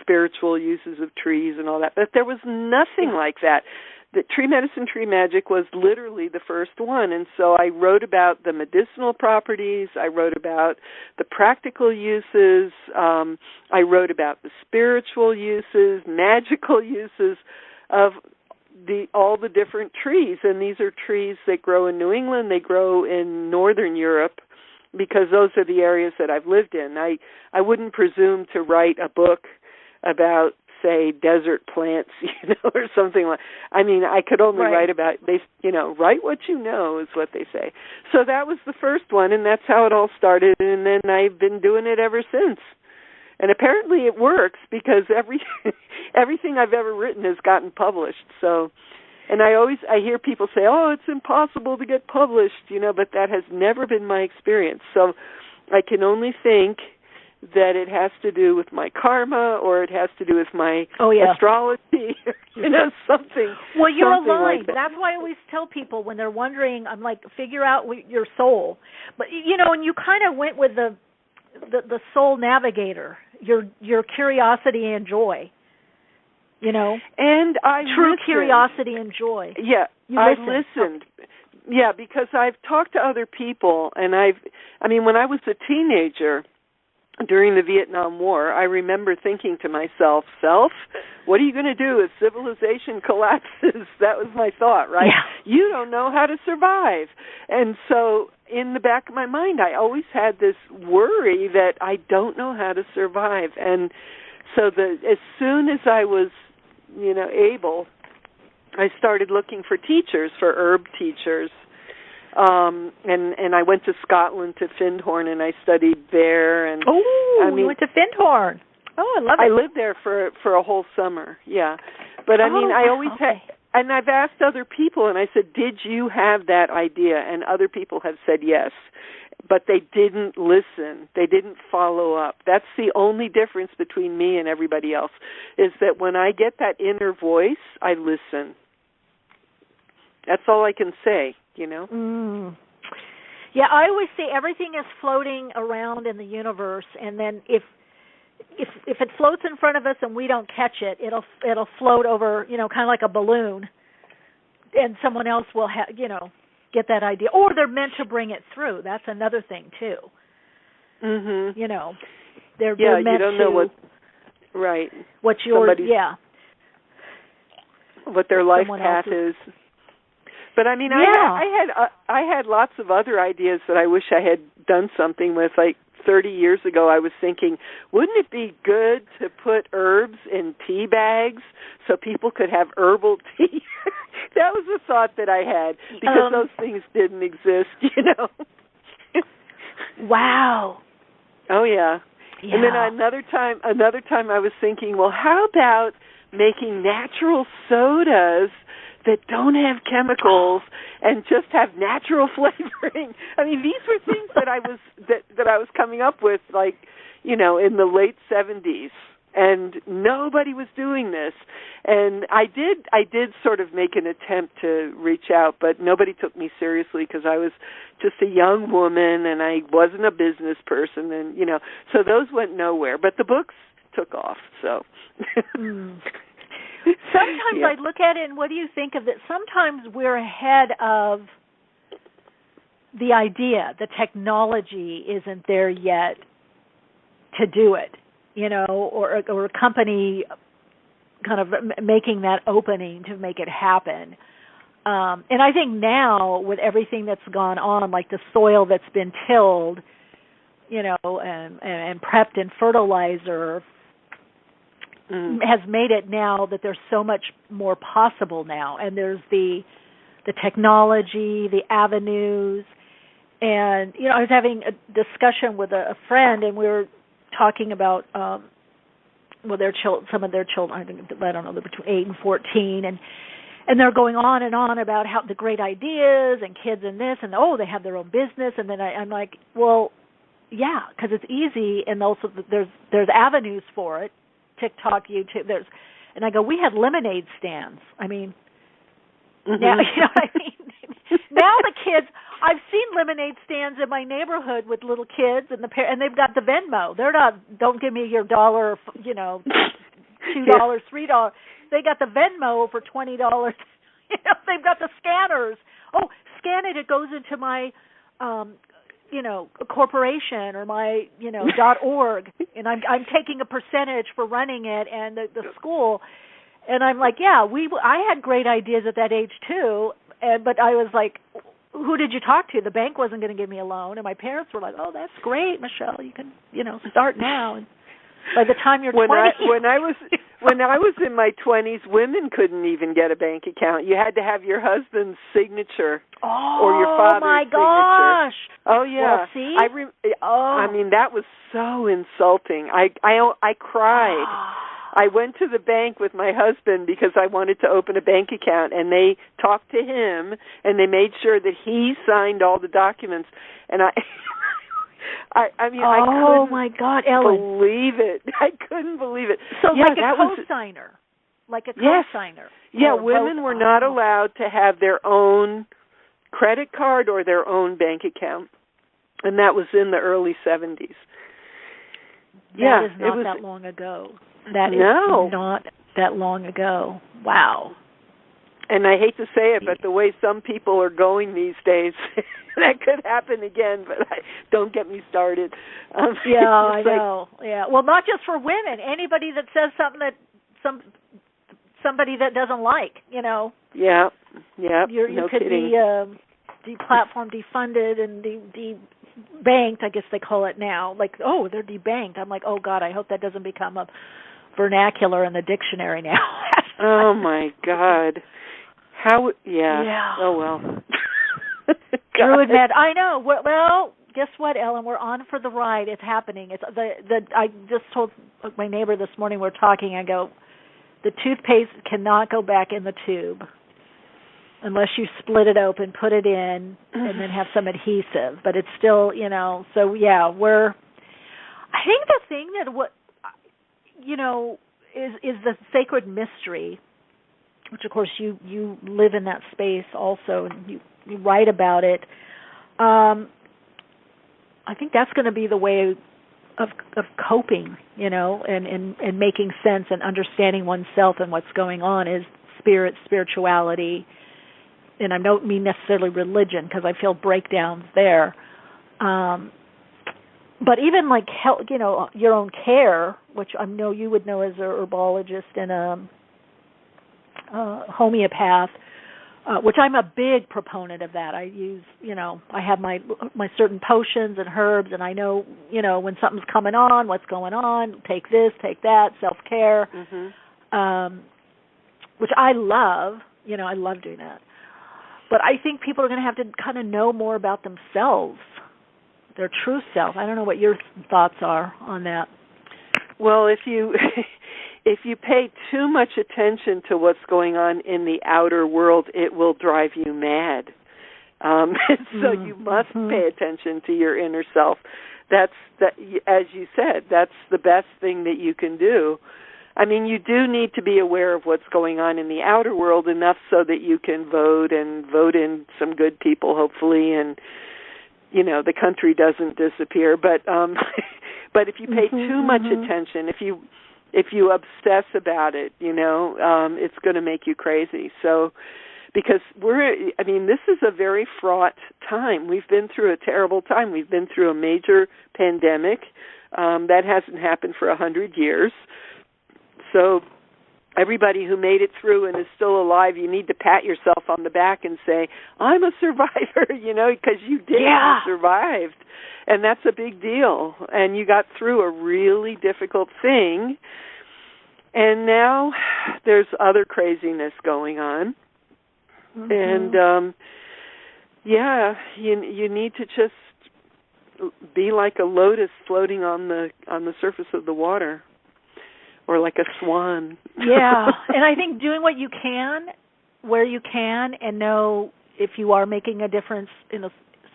spiritual uses of trees and all that. But there was nothing like that. The Tree Medicine, Tree Magic was literally the first one. And so I wrote about the medicinal properties. I wrote about the practical uses. I wrote about the spiritual uses, magical uses of all the different trees. And these are trees that grow in New England. They grow in Northern Europe because those are the areas that I've lived in. I wouldn't presume to write a book about, say, desert plants, or something like. I could only write about write what you know is what they say. So that was the first one, and that's how it all started. And then I've been doing it ever since. And apparently it works because everything I've ever written has gotten published. So, and I hear people say, "Oh, it's impossible to get published," but that has never been my experience. So, I can only think that it has to do with my karma, or it has to do with my astrology, something. Well, you're something aligned. Like that. That's why I always tell people when they're wondering, I'm like, figure out your soul. But and you kind of went with the soul navigator, your curiosity and joy. And I true listened. Curiosity and joy. Yeah, I listened. Yeah, because I've talked to other people, and when I was a teenager during the Vietnam War, I remember thinking to myself, what are you going to do if civilization collapses? That was my thought, right? Yeah. You don't know how to survive. And so in the back of my mind, I always had this worry that I don't know how to survive. And so as soon as I was, able, I started looking for teachers, for herb teachers. And I went to Scotland, to Findhorn, and I studied there. And you went to Findhorn. Oh, I love it. I lived there for a whole summer, yeah. But I always had, and I've asked other people, and I said, did you have that idea? And other people have said yes, but they didn't listen. They didn't follow up. That's the only difference between me and everybody else, is that when I get that inner voice, I listen. That's all I can say, Mm. Yeah, I always say everything is floating around in the universe, and then if it floats in front of us and we don't catch it, it'll float over, kind of like a balloon, and someone else will get that idea, or they're meant to bring it through. That's another thing too. Mhm. They're meant you don't to, know what, right? What your what their life path is. But I had lots of other ideas that I wish I had done something with. Like 30 years ago, I was thinking, wouldn't it be good to put herbs in tea bags so people could have herbal tea? That was a thought that I had, because those things didn't exist, Wow. Oh yeah. And then another time I was thinking, well, how about making natural sodas that don't have chemicals and just have natural flavoring? I mean, these were things that I was coming up with, like, in the late 70s, and nobody was doing this. And I did sort of make an attempt to reach out, but nobody took me seriously because I was just a young woman and I wasn't a business person, and so those went nowhere. But the books took off, so. Sometimes I look at it, and what do you think of it? Sometimes we're ahead of the idea. The technology isn't there yet to do it, or a company kind of making that opening to make it happen. And I think now, with everything that's gone on, like the soil that's been tilled, and prepped in fertilizer, has made it now that there's so much more possible now, and there's the technology, the avenues, and I was having a discussion with a friend, and we were talking about some of their children, I don't know, they're between 8 and 14, and they're going on and on about how the great ideas and kids and this, and they have their own business, and then I'm like, well, yeah, because it's easy, and also there's avenues for it. TikTok, YouTube, and I go, we had lemonade stands. I mean, now, now the kids, I've seen lemonade stands in my neighborhood with little kids, and they've got the Venmo. They're not, don't give me your $1, $2, $3. They got the Venmo for $20. They've got the scanners. Oh, scan it. It goes into my, a corporation or my, .org, and I'm taking a percentage for running it and the school. And I'm like, I had great ideas at that age too, but I was like, who did you talk to? The bank wasn't going to give me a loan, and my parents were like, oh, that's great, Michele, you can, start now. And by the time you're 20. When I was in my 20s, women couldn't even get a bank account. You had to have your husband's signature or your father's signature. Oh my gosh! Oh yeah. Well, see? I mean, that was so insulting. I cried. I went to the bank with my husband because I wanted to open a bank account, and they talked to him, and they made sure that he signed all the documents, and I couldn't my God, Ellen. believe it. I couldn't believe it. So like a co-signer. Like a co-signer. Yeah, women were not allowed to have their own credit card or their own bank account. And that was in the early 70s. That is not that long ago. That is not that long ago. Wow. And I hate to say it, but the way some people are going these days, that could happen again. But don't get me started. Yeah, I know. Yeah, well, not just for women. Anybody that says something that somebody that doesn't like, Yeah. You could be deplatformed, defunded, and debanked. I guess they call it now. Like, oh, they're debanked. I'm like, oh God, I hope that doesn't become a vernacular in the dictionary now. Oh my God. How? Yeah. Oh well. Druid Med. I know. Well, guess what, Ellen? We're on for the ride. It's happening. It's I just told my neighbor this morning. We're talking. I go, the toothpaste cannot go back in the tube unless you split it open, put it in, and then have some adhesive. But it's still, So yeah, I think the thing that is the sacred mystery, which of course you live in that space also, and you write about it. I think that's going to be the way of coping, and making sense and understanding oneself and what's going on is spirituality. And I don't mean necessarily religion, because I feel breakdowns there. But even like health, your own care, which I know you would know as a herbologist and a homeopath, which I'm a big proponent of that. I use, I have my certain potions and herbs, and I know, when something's coming on, what's going on, take this, take that, self-care, which I love. I love doing that. But I think people are going to have to kind of know more about themselves, their true self. I don't know what your thoughts are on that. Well, if you pay too much attention to what's going on in the outer world, it will drive you mad. So you must pay attention to your inner self. As you said, that's the best thing that you can do. I mean, you do need to be aware of what's going on in the outer world enough so that you can vote in some good people, hopefully, and the country doesn't disappear. But but if you pay too much attention, if you obsess about it, it's going to make you crazy. So, because this is a very fraught time. We've been through a terrible time. We've been through a major pandemic that hasn't happened for 100 years. So everybody who made it through and is still alive, you need to pat yourself on the back and say, I'm a survivor, because you did. You survived. And that's a big deal. And you got through a really difficult thing. And now there's other craziness going on. And, you need to just be like a lotus floating on the surface of the water. Or like a swan. Yeah, and I think doing what you can, where you can, and know if you are making a difference in a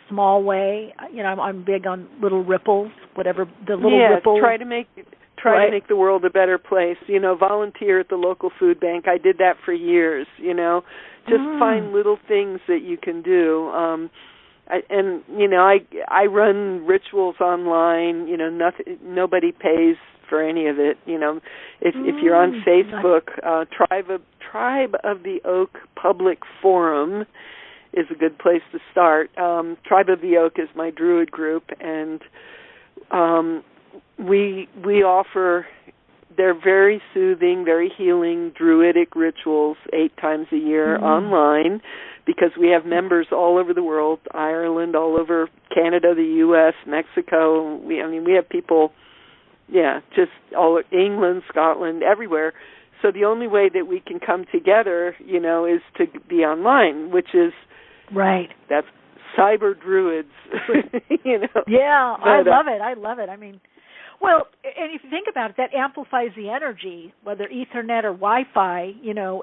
small way. I'm big on little ripples, whatever the little ripples. Try to make the world a better place. Volunteer at the local food bank. I did that for years. Just find little things that you can do. I run rituals online. Nobody pays for any of it. If you're on Facebook, Tribe of the Oak Public Forum is a good place to start. Tribe of the Oak is my Druid group, and we offer, they're very soothing, very healing Druidic rituals 8 times a year online, because we have members all over the world, Ireland, all over Canada, the U.S., Mexico. We have people, just all England, Scotland, everywhere. So the only way that we can come together, is to be online, which is that's cyber druids. Yeah, I love it. I mean, well, and if you think about it, that amplifies the energy, whether Ethernet or Wi-Fi.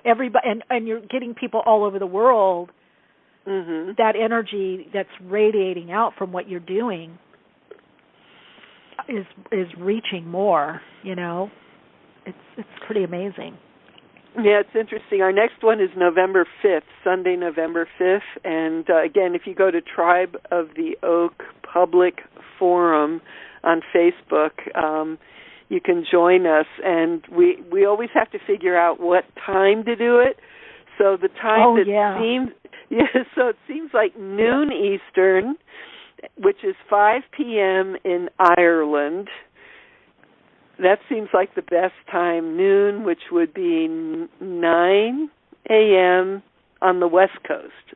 Everybody, and you're getting people all over the world. That energy that's radiating out from what you're doing is reaching more. It's pretty amazing. Yeah, it's interesting. Our next one is November 5th, Sunday, November 5th. And again, if you go to Tribe of the Oak Public Forum on Facebook, you can join us. And we always have to figure out what time to do it. So the time so it seems like noon Eastern, which is 5 p.m. in Ireland. That seems like the best time, noon, which would be 9 a.m. on the West Coast.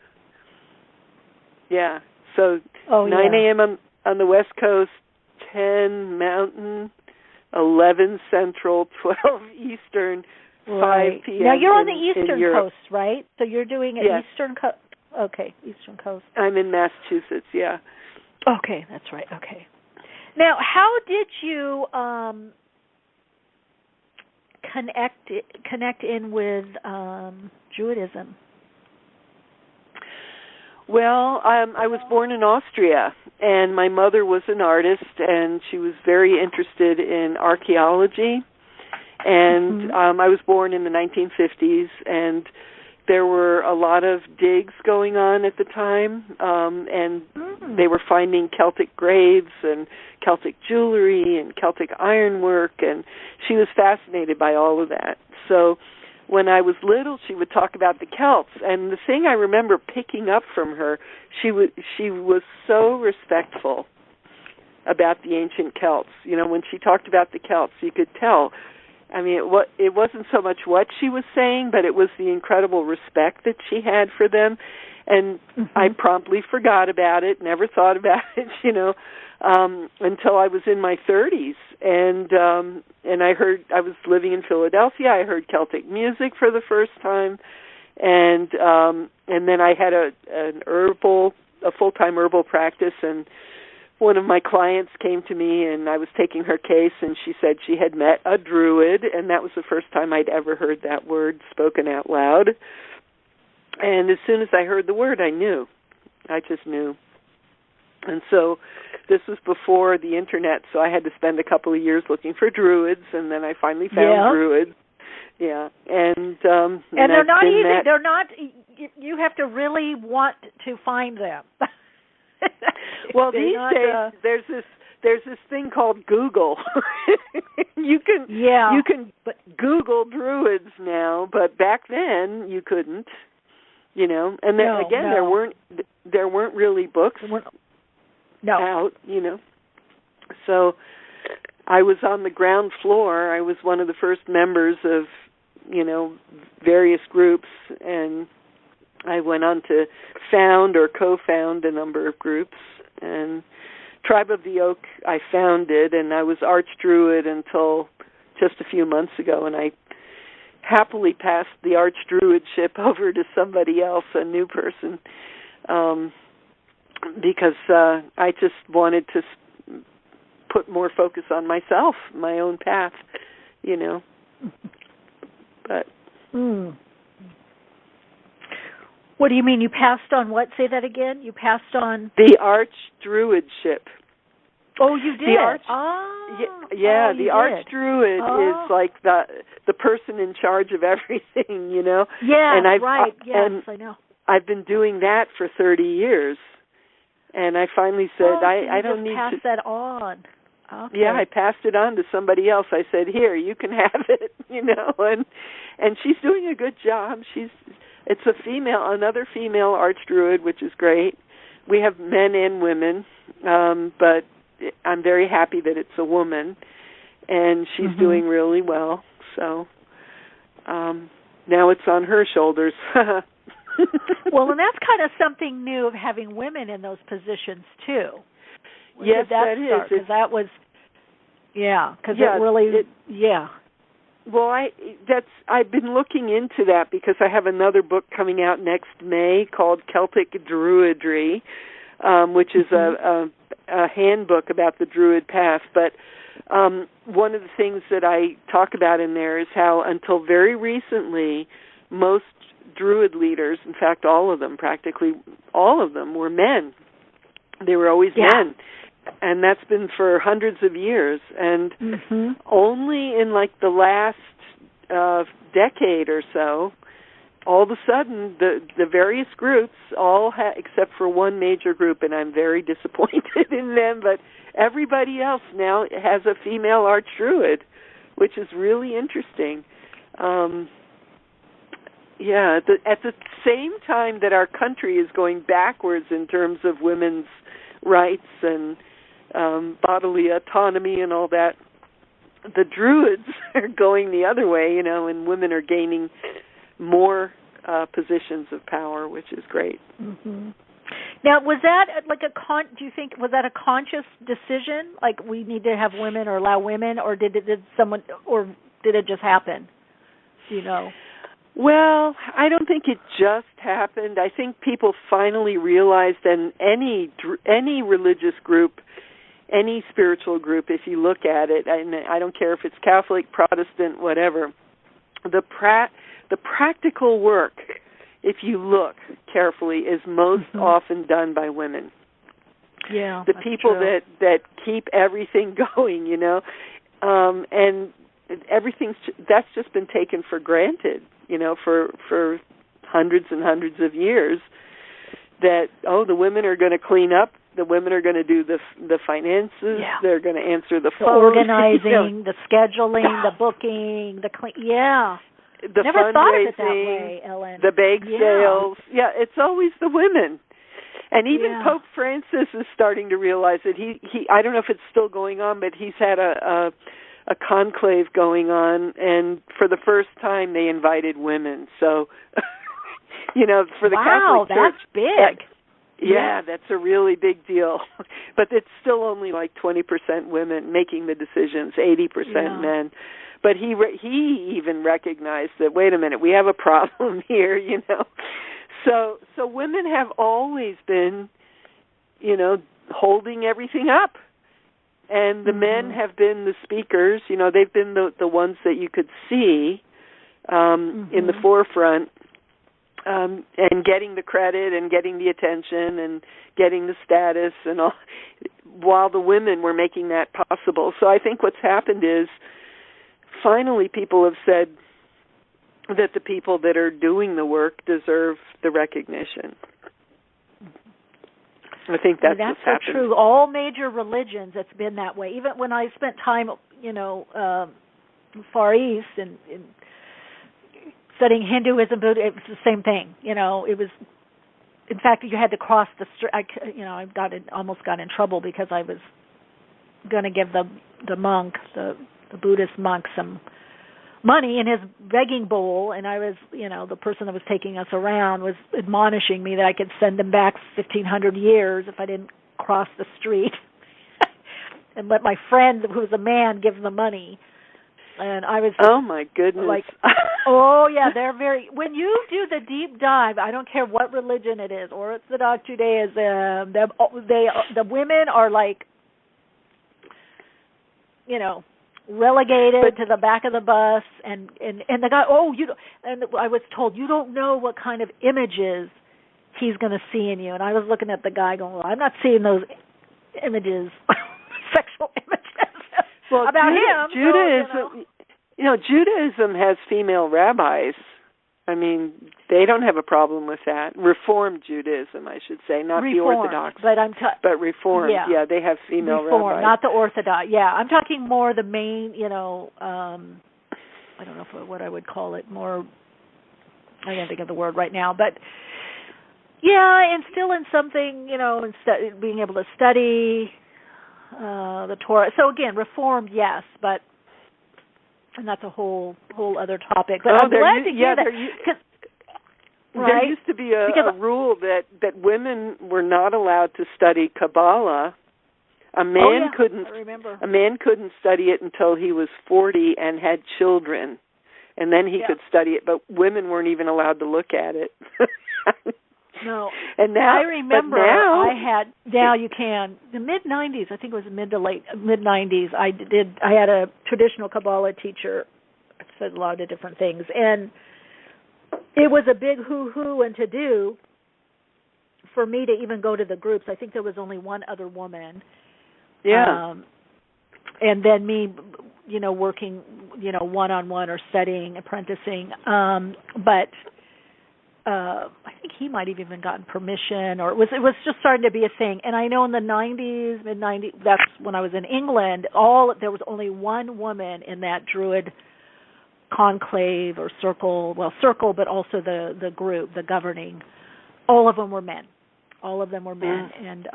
Yeah, so 9 a.m. on the West Coast, 10 Mountain, 11 Central, 12 Eastern, 5 p.m. Now you're on the Eastern Coast, right? So you're doing it Eastern Coast. Okay, Eastern Coast. I'm in Massachusetts, yeah. Okay, that's right. Okay. Now, how did you connect in with Druidism? Well, I was born in Austria, and my mother was an artist, and she was very interested in archaeology. And I was born in the 1950s, and there were a lot of digs going on at the time, and they were finding Celtic graves and Celtic jewelry and Celtic ironwork, and she was fascinated by all of that. So when I was little, she would talk about the Celts, and the thing I remember picking up from her, she was so respectful about the ancient Celts. You know, when she talked about the Celts, you could tell. I mean, it wasn't so much what she was saying, but it was the incredible respect that she had for them. And I promptly forgot about it, never thought about it, you know, until I was in my 30s. And I was living in Philadelphia. I heard Celtic music for the first time. And then I had a full-time herbal practice, and one of my clients came to me, and I was taking her case, and she said she had met a Druid, and that was the first time I'd ever heard that word spoken out loud. And as soon as I heard the word, I knew. I just knew. And so this was before the Internet, so I had to spend a couple of years looking for Druids, and then I finally found Druids. Yeah. And they're not easy. They're not. You have to really want to find them. Well, these days there's this thing called Google. you can Google Druids now, but back then you couldn't. You know, and there weren't really books out. You know, so I was on the ground floor. I was one of the first members of, you know, various groups, and I went on to found or co-found a number of groups. And Tribe of the Oak I founded, and I was Archdruid until just a few months ago, and I happily passed the Archdruidship over to somebody else, a new person, because I just wanted to put more focus on myself, my own path, you know. But what do you mean? You passed on what? Say that again. You passed on the Archdruidship. Oh, you did. The Archdruid is like the person in charge of everything, you know. Yeah, and I know. I've been doing that for 30 years, and I finally said I don't need to pass that on. Okay. Yeah, I passed it on to somebody else. I said, "Here, you can have it," you know, and she's doing a good job. It's another female Archdruid, which is great. We have men and women, but I'm very happy that it's a woman, and she's doing really well. So now it's on her shoulders. Well, and that's kind of something new of having women in those positions too. Yes, that is. Because that was, it really. Well, I've been looking into that because I have another book coming out next May called Celtic Druidry, which is a handbook about the Druid path. But one of the things that I talk about in there is how until very recently, most Druid leaders, in fact practically all of them, were men. They were always men. And that's been for hundreds of years. And only in like the last decade or so, all of a sudden, the various groups, except for one major group, and I'm very disappointed in them, but everybody else now has a female Archdruid, which is really interesting. Yeah, at the same time that our country is going backwards in terms of women's rights and bodily autonomy and all that, the Druids are going the other way, you know, and women are gaining more positions of power, which is great. Mm-hmm. Now, was that like do you think, was that a conscious decision? Like, we need to have women or allow women, or did it just happen? Do you know? Well, I don't think it just happened. I think people finally realized, and any religious group, any spiritual group, if you look at it, and I don't care if it's Catholic, Protestant, whatever, the practical work, if you look carefully, is most often done by women. Yeah, the people true. that keep everything going, you know, and that's just been taken for granted, you know, for hundreds and hundreds of years. That the women are going to clean up, the women are going to do the finances, they're going to answer the phone, organizing, you know. the scheduling, the booking, the the never thought of it that fundraising, way, Ellen. the bake sales. Yeah, it's always the women. And even Pope Francis is starting to realize that he I don't know if it's still going on, but he's had a conclave going on, and for the first time they invited women. So, you know, for the Catholic Church. Wow, that's big. Yeah, that's a really big deal. But it's still only like 20% women making the decisions, 80% men. But he even recognized that, wait a minute, we have a problem here, you know. So women have always been, you know, holding everything up. And the men have been the speakers, you know, they've been the ones that you could see in the forefront, and getting the credit and getting the attention and getting the status and all, while the women were making that possible. So I think what's happened is finally people have said that the people that are doing the work deserve the recognition. I think that's what's happened. So true. All major religions, it's been that way. Even when I spent time, you know, Far East and studying Hinduism, Buddhism, it was the same thing. You know, it was. In fact, you had to cross the street. I almost got in trouble because I was going to give the monk, the Buddhist monk, some money in his begging bowl, and I was, you know, the person that was taking us around was admonishing me that I could send him back 1,500 years if I didn't cross the street and let my friend, who was a man, give him the money. And I was, oh my goodness, like, oh yeah, they're very. When you do the deep dive, I don't care what religion it is, Orthodox Judaism, the women are like, you know, relegated to the back of the bus, and the guy, and I was told, you don't know what kind of images he's going to see in you. And I was looking at the guy going, well, I'm not seeing those images, sexual images about him. Judaism, you know, Judaism has female rabbis. I mean, they don't have a problem with that. Reformed Judaism, I should say, not the Orthodox. But Reformed, yeah, they have female rabbis. Not the Orthodox, yeah. I'm talking more the main, you know, I don't know what I would call it, more, I can't think of the word right now, but yeah, and still in something, you know, being able to study the Torah. So again, Reformed, yes, but and that's a whole other topic. But I'm glad to hear that. There used to be a rule that women were not allowed to study Kabbalah. A man couldn't study it until he was 40 and had children, and then he could study it. But women weren't even allowed to look at it. No, and now I remember now you can. The mid-90s, I think it was mid to late mid-90s. I had a traditional Kabbalah teacher. It said a lot of different things, and it was a big hoo-hoo and to-do for me to even go to the groups. I think there was only one other woman. Yeah. And then me, you know, working, you know, one-on-one or studying, apprenticing, but. I think he might have even gotten permission, or it was just starting to be a thing. And I know in the 90s, mid-90s, that's when I was in England, there was only one woman in that Druid conclave or circle, but also the group, the governing, all of them were men. All of them were men. And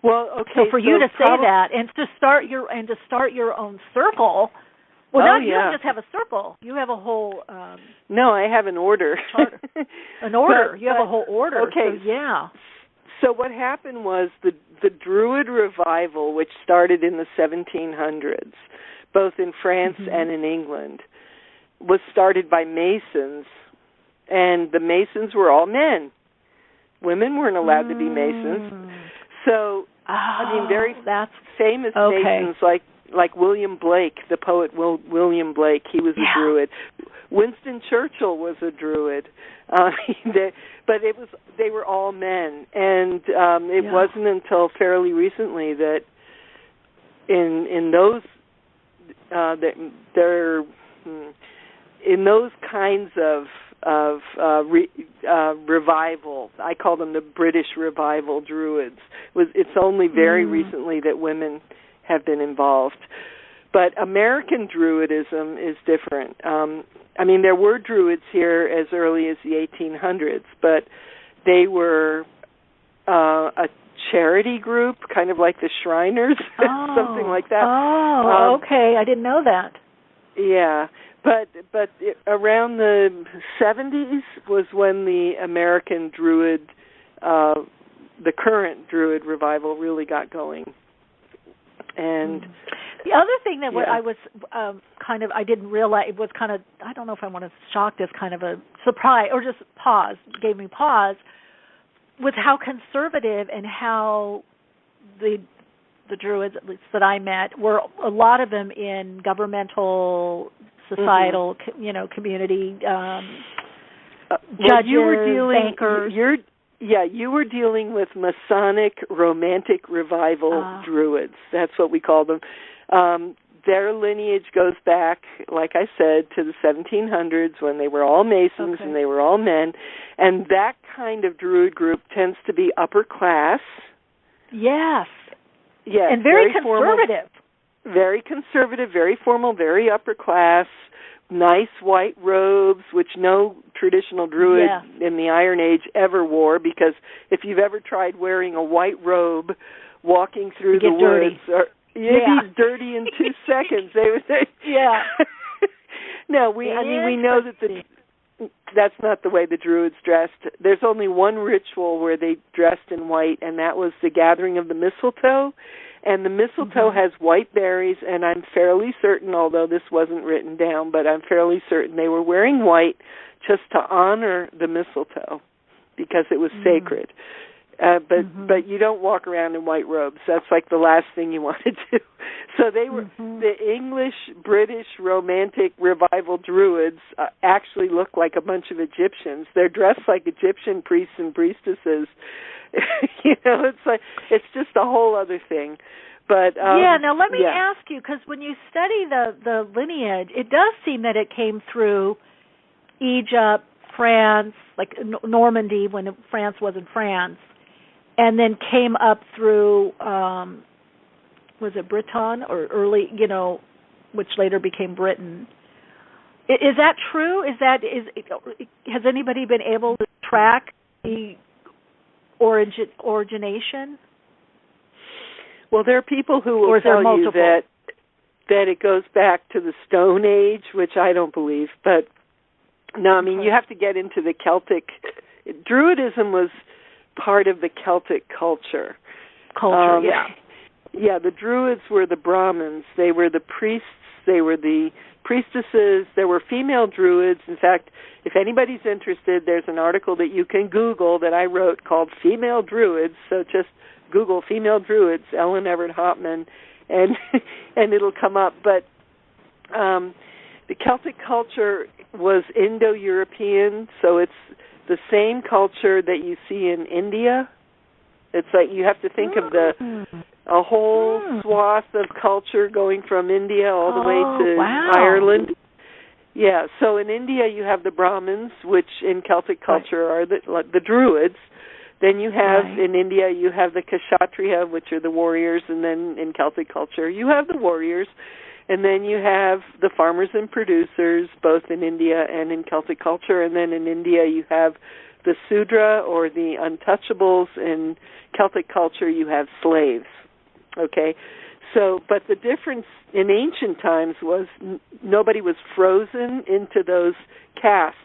well, okay. So for you to say that and to start your own circle. Well, you don't just have a circle. You have a whole. No, I have an order. An order. You have a whole order. Okay. So, yeah. So what happened was the Druid revival, which started in the 1700s, both in France and in England, was started by Masons, and the Masons were all men. Women weren't allowed to be Masons. So, very famous Masons like William Blake, the poet William Blake, he was a Druid. Winston Churchill was a Druid. But they were all men, and it wasn't until fairly recently that in those kinds of revival, I call them the British Revival Druids. It's only very recently that women have been involved. But American Druidism is different. There were Druids here as early as the 1800s, but they were a charity group, kind of like the Shriners, something like that. Oh, okay. I didn't know that. Yeah. But around the 70s was when the American Druid, the current Druid revival really got going. And the other thing that I was I didn't realize, it was kind of, I don't know if I want to shock this, kind of a surprise, or just gave me pause, was how conservative and how the Druids, at least that I met, were a lot of them in governmental, societal, community, judges, bankers. You were dealing with Masonic Romantic Revival Druids. That's what we call them. Their lineage goes back, like I said, to the 1700s when they were all Masons and they were all men. And that kind of Druid group tends to be upper class. Yes. Yes. And very conservative. Formal, very conservative, very formal, very upper class. Nice white robes, which no traditional Druid in the Iron Age ever wore, because if you've ever tried wearing a white robe, walking through the woods, you'd be dirty in 2 seconds. No, we know that that's not the way the Druids dressed. There's only one ritual where they dressed in white, and that was the gathering of the mistletoe. And the mistletoe has white berries, and I'm fairly certain, although this wasn't written down, but I'm fairly certain they were wearing white just to honor the mistletoe because it was sacred. But you don't walk around in white robes. That's like the last thing you want to do. So they were the English, British, Romantic Revival Druids actually look like a bunch of Egyptians. They're dressed like Egyptian priests and priestesses. It's just a whole other thing. But now let me ask you, because when you study the lineage, it does seem that it came through Egypt, France, like Normandy when France wasn't France, and then came up through was it Britain or early, which later became Britain. Is that true? Has anybody been able to track the origination? Well, there are people who will tell you that it goes back to the Stone Age, which I don't believe. But no, you have to get into the Celtic. Druidism was part of the Celtic culture. Yeah, the Druids were the Brahmins. They were the priests. They were the priestesses. There were female Druids. In fact, if anybody's interested, there's an article that you can Google that I wrote called Female Druids. So just Google Female Druids, Ellen Evert Hopman, and it'll come up. But the Celtic culture was Indo-European, so it's the same culture that you see in India. It's like you have to think of a whole swath of culture going from India all the way to Ireland. Yeah, so in India you have the Brahmins, which in Celtic culture are the Druids. Then you have, in India, you have the Kshatriya, which are the warriors, and then in Celtic culture you have the warriors. And then you have the farmers and producers, both in India and in Celtic culture. And then in India you have the Sudra, or the untouchables. In Celtic culture you have slaves. Okay? So, but the difference in ancient times was nobody was frozen into those castes.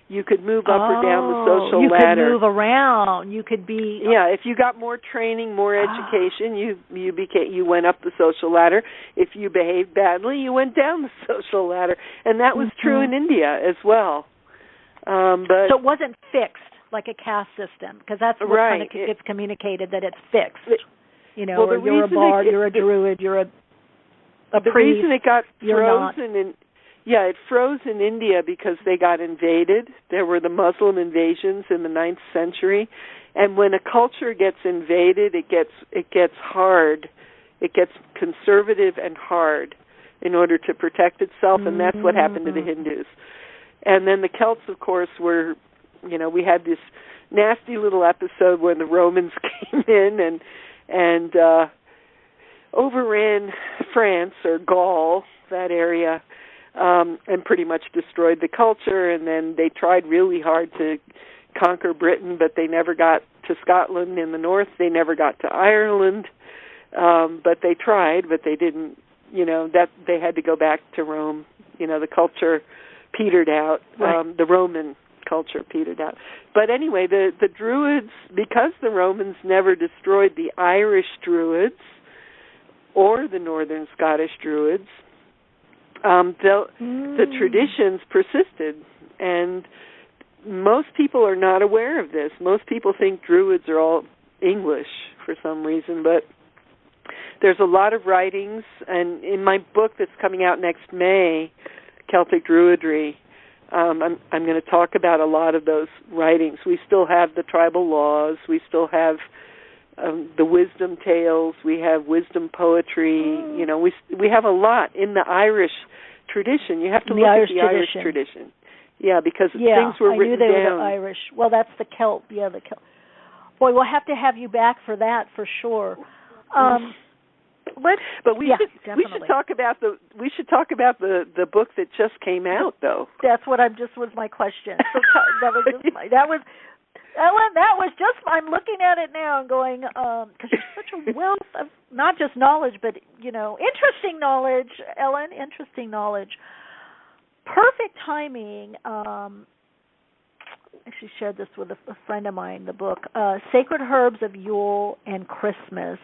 You could move up or down the social ladder. You could move around. You could be. Yeah, if you got more training, more education, you went up the social ladder. If you behaved badly, you went down the social ladder, and that was true in India as well. But so it wasn't fixed like a caste system, because that's what kind of gets communicated, that it's fixed. You know, well, you're a bard, you're a druid, you're a priest. The reason it got frozen it froze in India because they got invaded. There were the Muslim invasions in the 9th century, and when a culture gets invaded, it gets hard. It gets conservative and hard in order to protect itself, and that's what happened to the Hindus. And then the Celts, of course, were, we had this nasty little episode when the Romans came in and overran France or Gaul, that area, and pretty much destroyed the culture. And then they tried really hard to conquer Britain, but they never got to Scotland in the north. They never got to Ireland, but they tried, but they didn't. That they had to go back to Rome. The culture petered out. Right. The Roman culture petered out. But anyway, the Druids, because the Romans never destroyed the Irish Druids or the Northern Scottish Druids, the traditions persisted, and most people are not aware of this. Most people think Druids are all English for some reason, but there's a lot of writings, and in my book that's coming out next May, Celtic Druidry, I'm going to talk about a lot of those writings. We still have the tribal laws. We still have the wisdom tales. We have wisdom poetry. We have a lot in the Irish tradition. You have to look at the Irish tradition. Yeah, because things were written down. I knew they were the Irish. Well, that's the Celt. Yeah, the Celt. Boy, we'll have to have you back for that for sure. But we should talk about the book that just came out, though. That's what was my question. So Ellen, that was just, I'm looking at it now and going, because you're such a wealth of not just knowledge, but interesting knowledge, Ellen, interesting knowledge. Perfect timing. I actually shared this with a friend of mine. The book, Sacred Herbs of Yule and Christmas.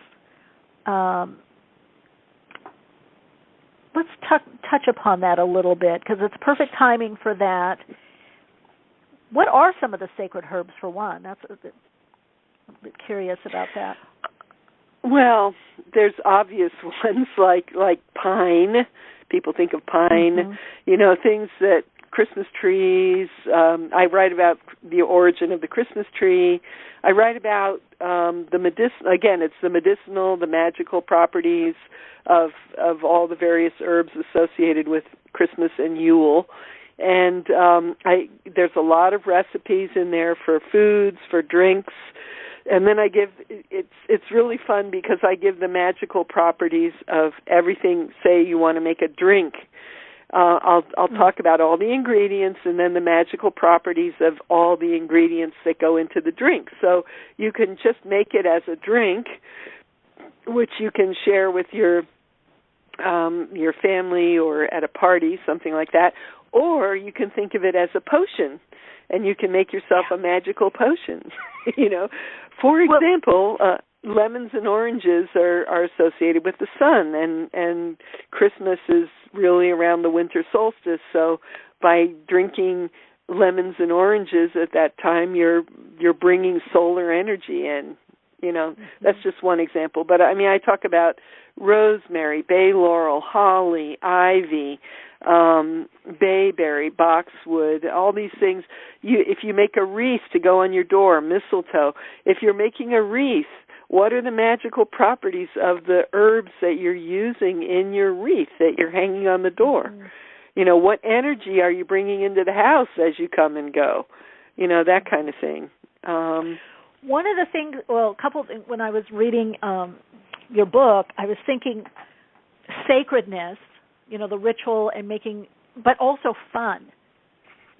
Let's touch upon that a little bit, because it's perfect timing for that. What are some of the sacred herbs, for one? I'm a bit curious about that. Well, there's obvious ones like pine. People think of pine. Things that Christmas trees. I write about the origin of the Christmas tree. I write about the medicinal. Again, it's the medicinal, the magical properties of all the various herbs associated with Christmas and Yule. And there's a lot of recipes in there for foods, for drinks, and then I give it's really fun because I give the magical properties of everything. Say you want to make a drink, I'll talk about all the ingredients and then the magical properties of all the ingredients that go into the drink. So you can just make it as a drink, which you can share with your family or at a party, something like that. Or you can think of it as a potion, and you can make yourself a magical potion. For example, lemons and oranges are associated with the sun, and Christmas is really around the winter solstice. So by drinking lemons and oranges at that time, you're bringing solar energy in. That's just one example. But I talk about rosemary, bay laurel, holly, ivy, bayberry, boxwood, all these things. If you make a wreath to go on your door, mistletoe. If you're making a wreath, what are the magical properties of the herbs that you're using in your wreath that you're hanging on the door? What energy are you bringing into the house as you come and go? That kind of thing. One of the things, a couple of things, when I was reading your book, I was thinking sacredness, the ritual and making, but also fun.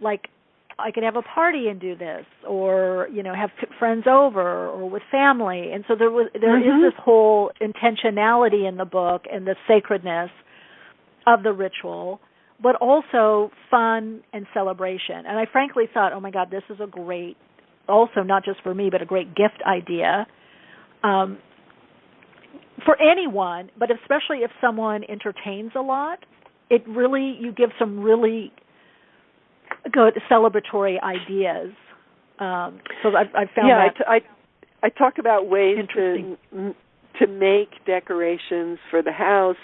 Like, I could have a party and do this, or have friends over, or with family. And so there is this whole intentionality in the book and the sacredness of the ritual, but also fun and celebration. And I frankly thought, oh my God, this is a great, also not just for me, but a great gift idea for anyone, but especially if someone entertains a lot. It really, you give some really good celebratory ideas. So I found that. I talk about ways to make decorations for the house.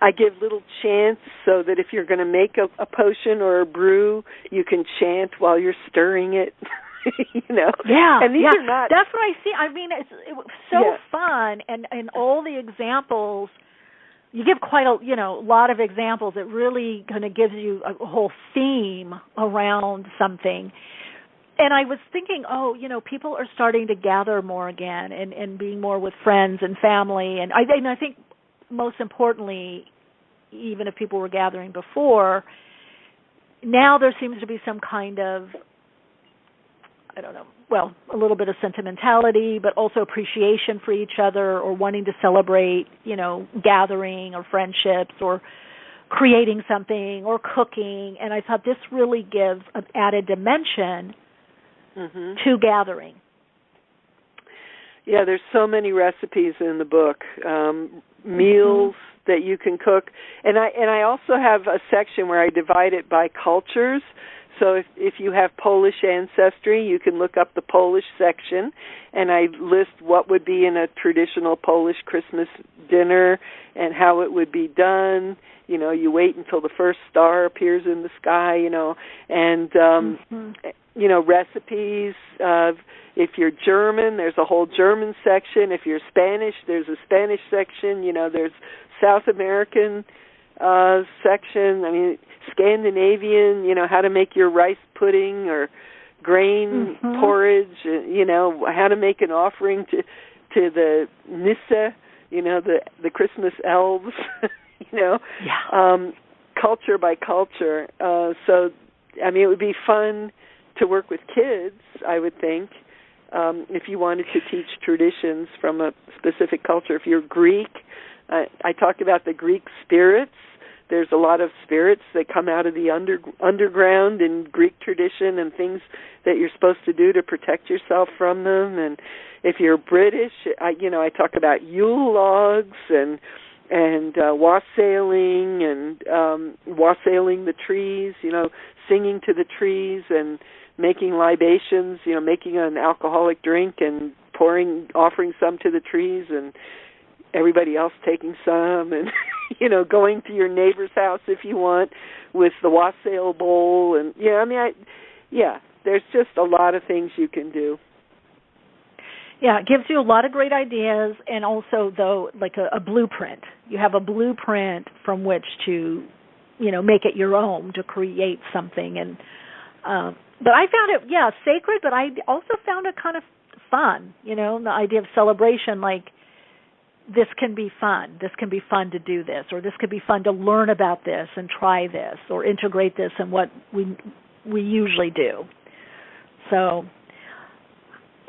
I give little chants so that if you're going to make a potion or a brew, you can chant while you're stirring it. Yeah, and these are not. That's what I see. I mean, it was so fun, and all the examples. You give quite a lot of examples. It really kind of gives you a whole theme around something. And I was thinking, people are starting to gather more again and being more with friends and family. And I think most importantly, even if people were gathering before, now there seems to be some kind of, a little bit of sentimentality, but also appreciation for each other, or wanting to celebrate, gathering or friendships, or creating something, or cooking. And I thought this really gives an added dimension to gathering. Yeah, there's so many recipes in the book, meals that you can cook, and I also have a section where I divide it by cultures. So if you have Polish ancestry, you can look up the Polish section, and I list what would be in a traditional Polish Christmas dinner and how it would be done. You wait until the first star appears in the sky, and recipes. If you're German, there's a whole German section. If you're Spanish, there's a Spanish section. There's South American section. I mean, Scandinavian, how to make your rice pudding or grain porridge, how to make an offering to the Nisse, the Christmas elves, culture by culture. So, I mean, it would be fun to work with kids, I would think, if you wanted to teach traditions from a specific culture. If you're Greek, I talked about the Greek spirits. There's a lot of spirits that come out of the underground in Greek tradition, and things that you're supposed to do to protect yourself from them. And if you're British, I talk about Yule logs and wassailing and wassailing the trees, singing to the trees and making libations, making an alcoholic drink and offering some to the trees, and everybody else taking some, and going to your neighbor's house if you want with the wassail bowl. And there's just a lot of things you can do. Yeah, it gives you a lot of great ideas, and also, though, like a blueprint. You have a blueprint from which to, make it your own, to create something. And but I found it, sacred, but I also found it kind of fun, the idea of celebration, like, this can be fun. This can be fun to do this, or this could be fun to learn about this and try this, or integrate this in what we usually do. So,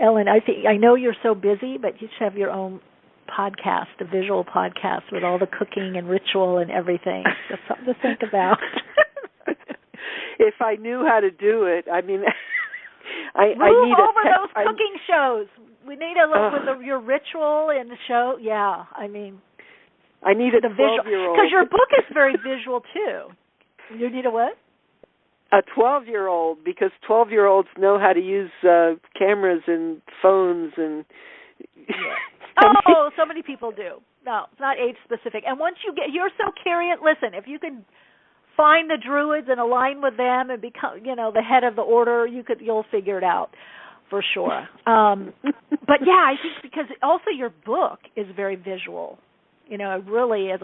Ellen, I know you're so busy, but you should have your own podcast, a visual podcast with all the cooking and ritual and everything. Just something to think about. If I knew how to do it, I mean, I need those cooking shows. We need a look with your ritual and the show. Yeah, I mean, I need a 12-year-old. Because your book is very visual, too. You need a what? A 12-year-old, because 12-year-olds know how to use cameras and phones and... Oh, so many people do. No, it's not age-specific. And once you're so curious, listen, if you can find the Druids and align with them and become, the head of the order, you'll figure it out. For sure. But I think because also your book is very visual. Really, as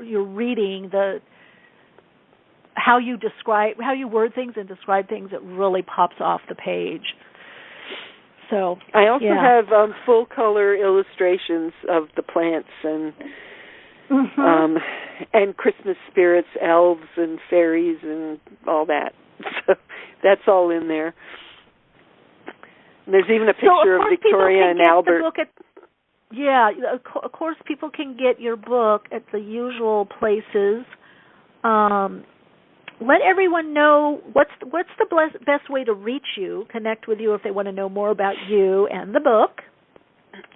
you're reading how you word things and describe things, it really pops off the page. So I also have full color illustrations of the plants and and Christmas spirits, elves and fairies and all that. So that's all in there. And there's even a picture of Victoria and Albert. Of course, people can get your book at the usual places. Let everyone know what's the best way to reach you, connect with you if they want to know more about you and the book.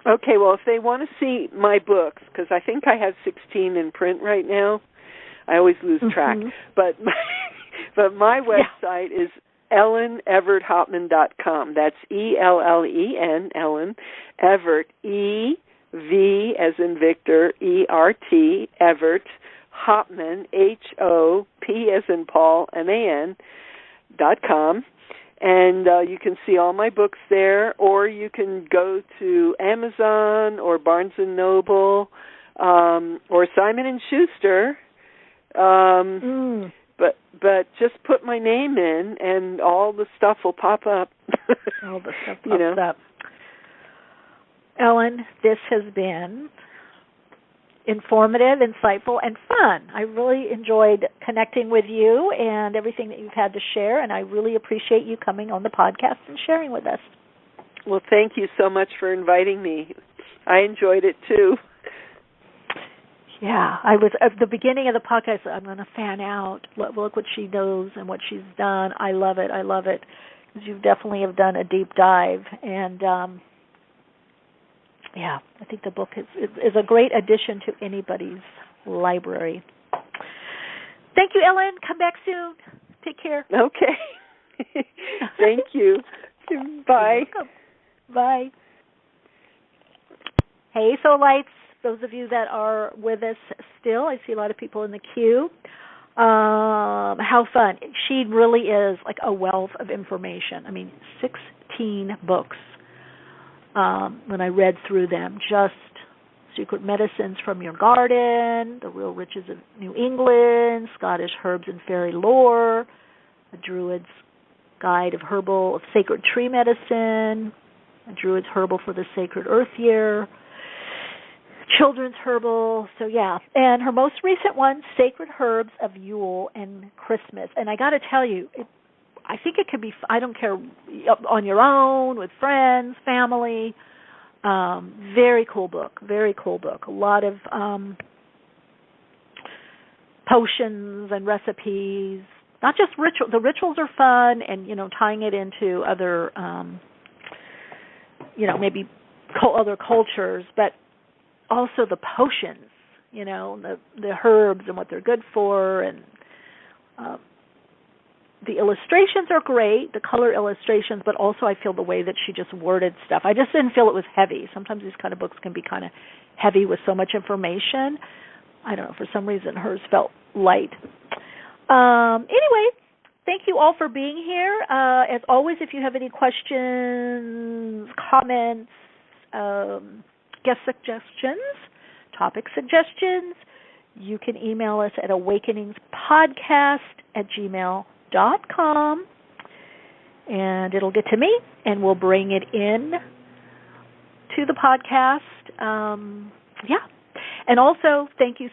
Okay, well, if they want to see my books, because I think I have 16 in print right now. I always lose track. But my website is EllenEvertHopman.com. That's ELLEN, Ellen, Evert, E-V as in Victor, E-R-T, Evert, Hopman, H-O-P as in Paul, M-A-N.com. And you can see all my books there, or you can go to Amazon or Barnes & Noble or Simon & Schuster. But just put my name in, and all the stuff will pop up. All the stuff pops up. Ellen, this has been informative, insightful, and fun. I really enjoyed connecting with you and everything that you've had to share, and I really appreciate you coming on the podcast and sharing with us. Well, thank you so much for inviting me. I enjoyed it, too. Yeah, I was at the beginning of the podcast. I'm going to fan out. Look what she knows and what she's done. I love it. Because you definitely have done a deep dive, and I think the book is a great addition to anybody's library. Thank you, Ellen. Come back soon. Take care. Okay. Thank you. Bye. Bye. Hey, Soulites. Those of you that are with us still, I see a lot of people in the queue. How fun. She really is like a wealth of information. I mean, 16 books when I read through them. Just Secret Medicines from Your Garden, The Real Riches of New England, Scottish Herbs and Fairy Lore, A Druid's Guide of Sacred Tree Medicine, A Druid's Herbal for the Sacred Earth Year, Children's Herbal, and her most recent one, Sacred Herbs of Yule and Christmas. And I got to tell you, I think it could be, I don't care, on your own, with friends, family. Very cool book. A lot of potions and recipes, not just ritual. The rituals are fun, and, tying it into other, maybe other cultures, but also the potions, the herbs and what they're good for, and the illustrations are great, the color illustrations, but also I feel the way that she just worded stuff. I just didn't feel it was heavy. Sometimes these kind of books can be kind of heavy with so much information. I don't know, for some reason hers felt light. Anyway, thank you all for being here. As always, if you have any questions, comments, guest suggestions, topic suggestions, you can email us at awakeningspodcast@gmail.com, and it'll get to me, and we'll bring it in to the podcast. And also, thank you,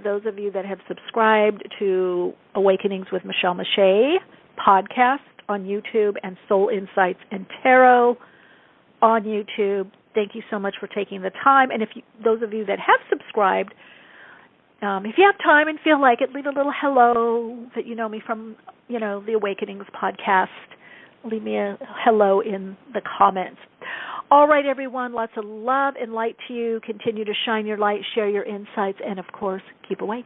those of you that have subscribed to Awakenings with Michele Meiche podcast on YouTube and Soul Insights and Tarot on YouTube. Thank you so much for taking the time. And those of you that have subscribed, if you have time and feel like it, leave a little hello that you know me from, the Awakenings podcast. Leave me a hello in the comments. All right, everyone, lots of love and light to you. Continue to shine your light, share your insights, and, of course, keep awake.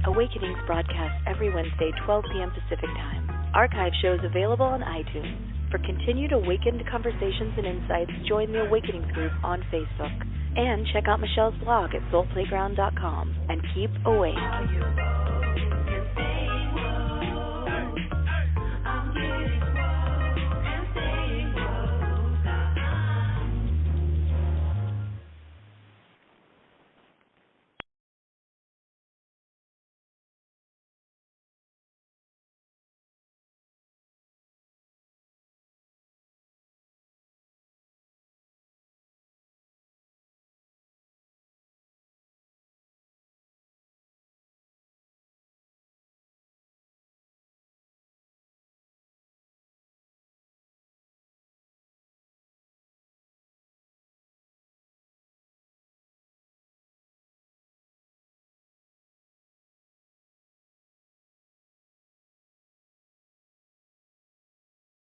Awakenings broadcasts every Wednesday, 12 p.m. Pacific Time. Archive shows available on iTunes. For continued awakened conversations and insights, join the Awakenings group on Facebook. And check out Michelle's blog at soulplayground.com. And keep awake.